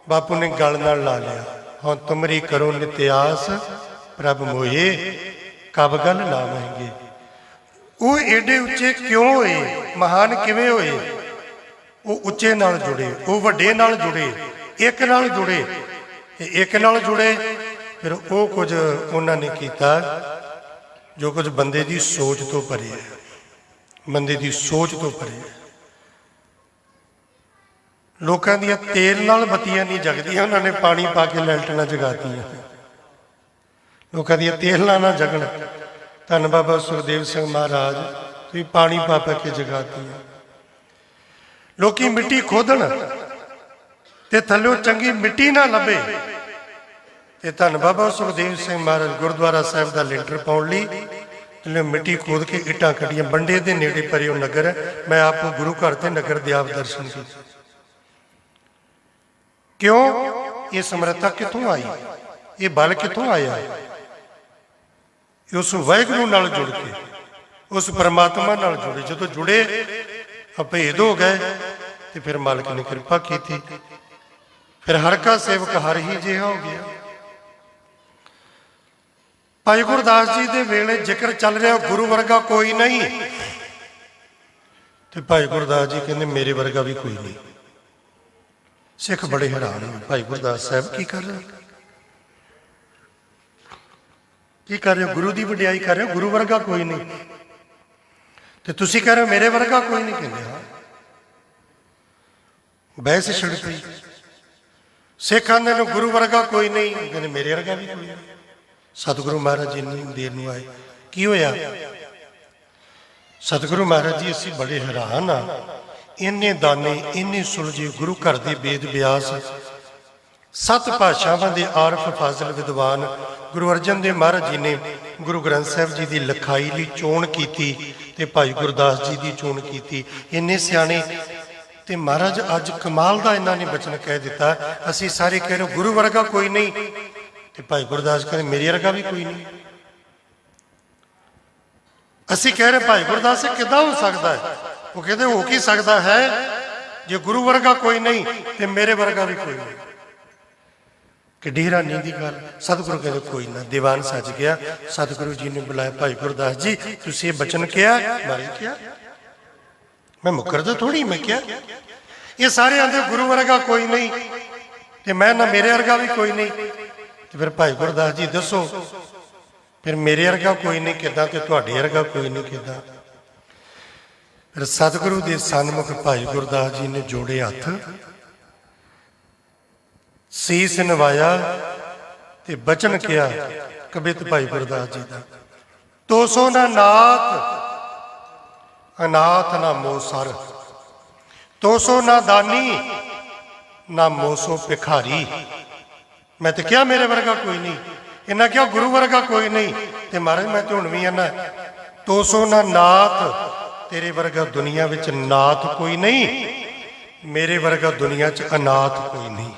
बापू ने गल नाल ला लिया, हाँ तुमरी करो नित्यास, प्रभ मोहे कब गल ना महंगे। वो एडे उच्चे क्यों होए, महान किवें होए? वो उच्चे नाल जुड़े, वो वड्डे नाल जुड़े, एक नाल जुड़े, एक नाल जुड़े। फिर वो कुछ उन्होंने किया जो कुछ बंदे की सोच तो परे है, बंदे की सोच तो परे है। लोगों दी तेल नाल बत्तियां नहीं जगदियां, उन्होंने पानी पा के लैंटना जगातियां। लोगों दी तेल ना जगन, धन बाबा सुखदेव सिंह महाराज तुसीं पानी पा पा के जगातियां। लोकी मिट्टी खोदन ते थल्लों चंगी मिट्टी ना लभे, ते धन बाबा सुखदेव सिंह महाराज गुरुद्वारा साहिब का लिंटर पाउण लई थल्लों मिट्टी खोद के इट्टां कड्डियां। बंडे दे नेड़े परियो नगर है, मैं आप गुरु घर ते नगर दे आप दर्शन किए। क्यों? ये समर्था कितों आई, ये बल कितों आया? उस वाहिगुरू नाल जुड़ के, उस परमात्मा नाल जुड़े। जो जुड़े अभेद हो गए, तो फिर मालिक ने कृपा की थी, फिर हर का सेवक हर ही जिहा हो गया। भाई गुरदास जी के वेले जिक्र चल रहा गुरु वर्गा कोई नहीं, तो भाई गुरदास जी कहते मेरे वर्गा भी कोई नहीं। सिख बड़े हैरान हो, भाई गुरदास साहब की कर रहे हो, की कर रहे हो? गुरु की वडियाई कर रहे हो, गुरु वर्गा कोई नहीं। तो तुसी कह रहे हो मेरे वर्गा कोई नहीं। कहते हाँ, बहस छिड़ पई। सिख आंदे ने गुरु वर्गा कोई नहीं, कहते मेरे वर्गा भी कोई नहीं। सतगुरु महाराज जी देर नूं आए, की होया? सतगुरु महाराज जी असीं बड़े हैरान हाँ, इन्ने दाने इन्ने सुलझे गुरु घर के वेद व्यास, 7 भाषावां दे आरफ फाजिल विद्वान गुरु अर्जन देव महाराज जी ने गुरु ग्रंथ साहिब जी की लिखाई लई चोण कीती ते भाई गुरदास जी की चोण कीती। इन्ने सियाणे ते महाराज अज कमाल दा इन्हां ने बचन कह दिता। असीं सारे कह रहे गुरु वर्गा कोई नहीं, ते भाई गुरदास कहते मेरे वर्गा भी कोई नहीं। असीं कह रहे भाई गुरदास किदां हो सकता है? वो कहते हो की सकता है, जे गुरु वर्गा कोई नहीं ते मेरे वर्गा भी कोई नहीं। कि हैरानी की गल। सतगुरु कहते कोई ना, दीवान सज गया। सतगुरु जी ने बुलाया, भाई गुरदास जी तुसीं ये बचन किया? मारे किया, मैं मुकरदा थोड़ी, मैं क्या? ये सारे आंदे गुरु वर्गा कोई नहीं ते मैं ना मेरे वर्गा भी कोई नहीं। तो फिर भाई गुरदास जी दसो, फिर मेरे वर्गा कोई नहीं किदां ते तुहाडे वर्गा कोई नहीं किदां? फिर सतगुरु के सन्मुख भाई गुरदास जी ने जोड़े हथ, सीस नवाया ते बचन किया कबित भाई गुरदास जी का, तो सो ना नाथ अनाथ ना मोसर, तो सो ना दानी ना मोसो भिखारी। मैं तो क्या मेरे वर्गा कोई नहीं, इन्हें क्या गुरु वर्गा कोई नहीं। ते महाराज मैं तो हुण भी आना, तो सो ना नाथ, तेरे वर्गा दुनिया विच नाथ कोई नहीं, मेरे वर्गा दुनिया च अनाथ कोई नहीं।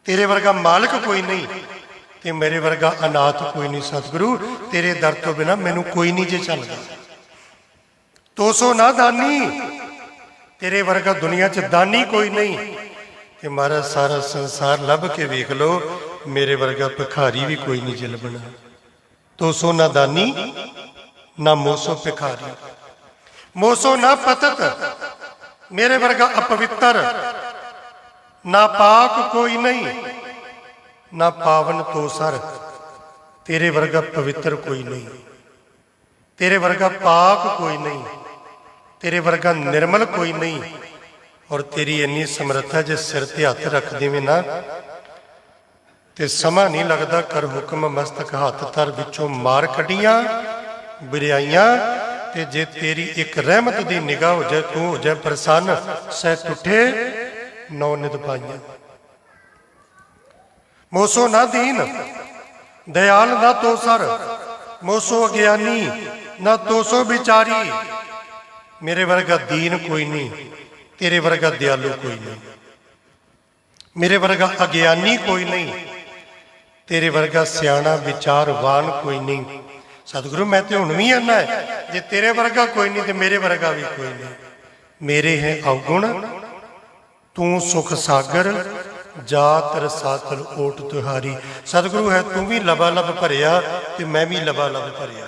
तेरे वर्गा मालिक कोई नहीं ते मेरे वर्गा अनाथ कोई नहीं। सतगुरु तेरे दर तो बिना मैनू कोई नहीं जे चलदा। तो सो ना दानी, तेरे वर्गा दुनिया च दानी कोई नहीं। ते महाराज सारा संसार लभ के वेख लो, मेरे वर्गा भिखारी भी कोई नहीं जे लभना। तो सो ना दानी ना मोसो भिखारी, मोसो ना पतत, मेरे वर्गा अपवित्र, ना पाक कोई नहीं, ना पावन तो सर, तेरे वर्गा पवित्र कोई नहीं, तेरे वर्गा पाक कोई नहीं, तेरे वर्गा निर्मल कोई नहीं। और तेरी इन्नी समर्था जे सिर ते हथ रख देवे ना ते समा नहीं लगता, कर हुक्म मस्तक हाथ धर विचों मार कढ़ियां बुराइयां। ते जे तेरी एक रहमत दी निगाह हो जाए, तू हो जाए प्रसन्न, सह टुठे नौ नित पाइयां। मोसो ना दीन दयाल ना तो सर, मोसो अज्ञानी ना तो सो बिचारी। मेरे वर्गा दीन कोई नहीं, तेरे वर्गा दयालु कोई नहीं। मेरे वर्गा अज्ञानी कोई नहीं, तेरे वर्गा सियाणा विचारवान कोई नहीं। सतगुरु मैं तो हुण भी आना है, जे तेरे वर्गा कोई नहीं तो मेरे वर्गा भी कोई नहीं। मेरे हैं अवगुण तू सुख सागर, जात रसातल ओट तुहारी। सतगुरु है तू भी लबालब भरिया ते मैं भी लबालब भरिया।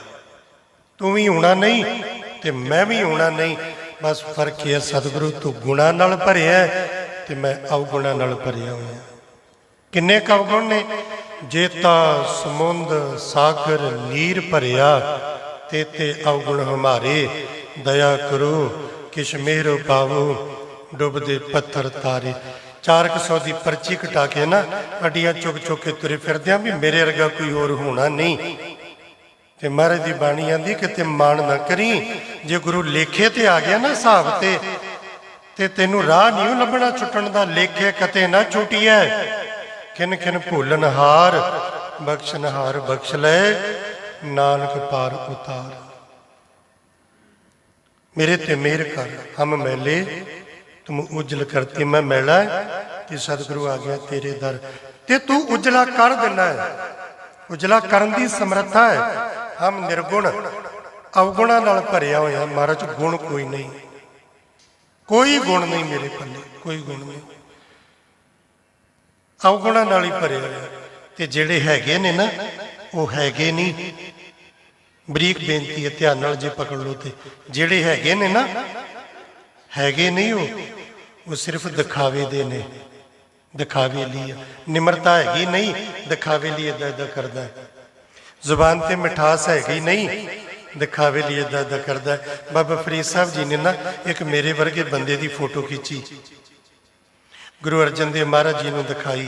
तू भी होना नहीं ते मैं भी होना नहीं, बस फर्क है सतगुरु तू गुणा नाल भरिया ते मैं अवगुणा नाल भरिया होया। किन्ने क अवगुण ने? जेता समुंद सागर नीर भरिया, ते अवगुण हमारे। दया करो किश मेहर पावो, डुबदे पत्थर तारे। 400 की पर्ची कटा के ना अड्डियां चुक चुक के तुरे फिरदे भी मेरे वर्गा कोई होर होना नहीं। ते महाराज की बाणी आंदी किते मान ना करी, जे गुरु लेखे ते आ गया ना हिसाब ते तेनू राह नहीं लभना छुटन दा। लेखे कते ना छुटिए, खिन खिन भूलनहार, बख्शनहार बख्श ले, नानक पार उतार। मेरे ते मेहर कर, हम मैले तुम उजल करती, मैं मैला कि सतगुरु आ गया तेरे दर ते तू उजला कर देना है। उजला करन दी समर्था है। हम निर्गुण अवगुणा नाल भरिया होया महाराज, गुण कोई नहीं, कोई गुण नहीं मेरे पल्ले, कोई गुण नहीं, अवगुणा नाल ही भरिया होया। ते जेड़े हैगे ने ना वो हैगे नहीं। बरीक बेनती है, ध्यान नाल जे पकड़ लो ते जेड़े हैगे ने ना हैगे नहीं, वो सिर्फ दिखावे दे ने, दिखावे लिए। निमरता हैगी नहीं, दिखावे लिए इदा इदा करदा है। जुबान ते मिठास हैगी नहीं, दिखावे लिए इदा इदा करदा है। बाबा फरीद साहब जी ने ना एक मेरे वर्गे बंदे की फोटो खींची, गुरु अर्जन देव महाराज जी ने दिखाई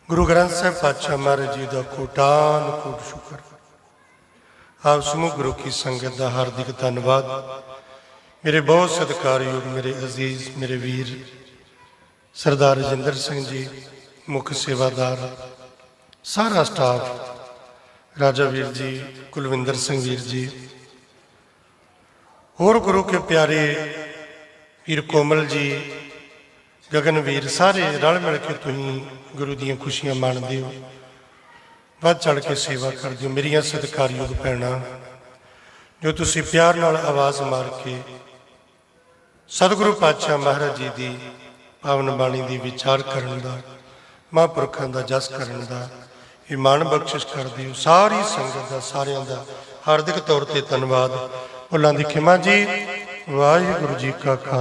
ਗੁਰੂ ਗ੍ਰੰਥ ਸਾਹਿਬ ਪਾਤਸ਼ਾਹ ਮਹਾਰਾਜ ਜੀ ਦਾ ਕੋਟਾਨ ਕੋਟ ਸ਼ੁਕਰ। ਆਪ ਸਮੂਹ ਗੁਰੂ ਕੀ ਸੰਗਤ ਦਾ ਹਾਰਦਿਕ ਧੰਨਵਾਦ। ਮੇਰੇ ਬਹੁਤ ਸਤਿਕਾਰਯੋਗ ਮੇਰੇ ਅਜ਼ੀਜ਼ ਮੇਰੇ ਵੀਰ ਸਰਦਾਰ ਰਜਿੰਦਰ ਸਿੰਘ ਜੀ, ਮੁੱਖ ਸੇਵਾਦਾਰ, ਸਾਰਾ ਸਟਾਫ, ਰਾਜਾ ਵੀਰ ਜੀ, ਕੁਲਵਿੰਦਰ ਸਿੰਘ ਵੀਰ ਜੀ, ਹੋਰ ਗੁਰੂ ਕੇ ਪਿਆਰੇ ਵੀਰ ਕੋਮਲ ਜੀ, ਗਗਨ ਵੀਰ, ਸਾਰੇ ਰਲ ਮਿਲ ਕੇ ਤੁਸੀਂ ਗੁਰੂ ਦੀਆਂ ਖੁਸ਼ੀਆਂ ਮਾਣਦੇ ਹੋ, ਵੱਧ ਚੜ ਕੇ ਸੇਵਾ ਕਰਦੇ ਹੋ। ਮੇਰੀਆਂ ਸਤਿਕਾਰਯੋਗ ਭੈਣਾਂ, ਜੋ ਤੁਸੀਂ ਪਿਆਰ ਨਾਲ ਆਵਾਜ਼ ਮਾਰ ਕੇ ਸਤਿਗੁਰੂ ਪਾਤਸ਼ਾਹ ਮਹਾਰਾਜ ਜੀ ਦੀ ਪਾਵਨ ਬਾਣੀ ਦੀ ਵਿਚਾਰ ਕਰਨ ਦਾ, ਮਹਾਂਪੁਰਖਾਂ ਦਾ ਜਸ ਕਰਨ ਦਾ ਇਹ ਮਾਣ ਬਖਸ਼ਿਸ਼ ਕਰਦੇ ਹੋ। ਸਾਰੀ ਸੰਗਤ ਦਾ, ਸਾਰਿਆਂ ਦਾ ਹਾਰਦਿਕ ਤੌਰ ਤੇ ਧੰਨਵਾਦ। ਭੁੱਲਾਂ ਦੀ ਖਿਮਾ ਜੀ। ਵਾਹਿਗੁਰੂ ਜੀ ਕਾ ਖਾਲਸਾ।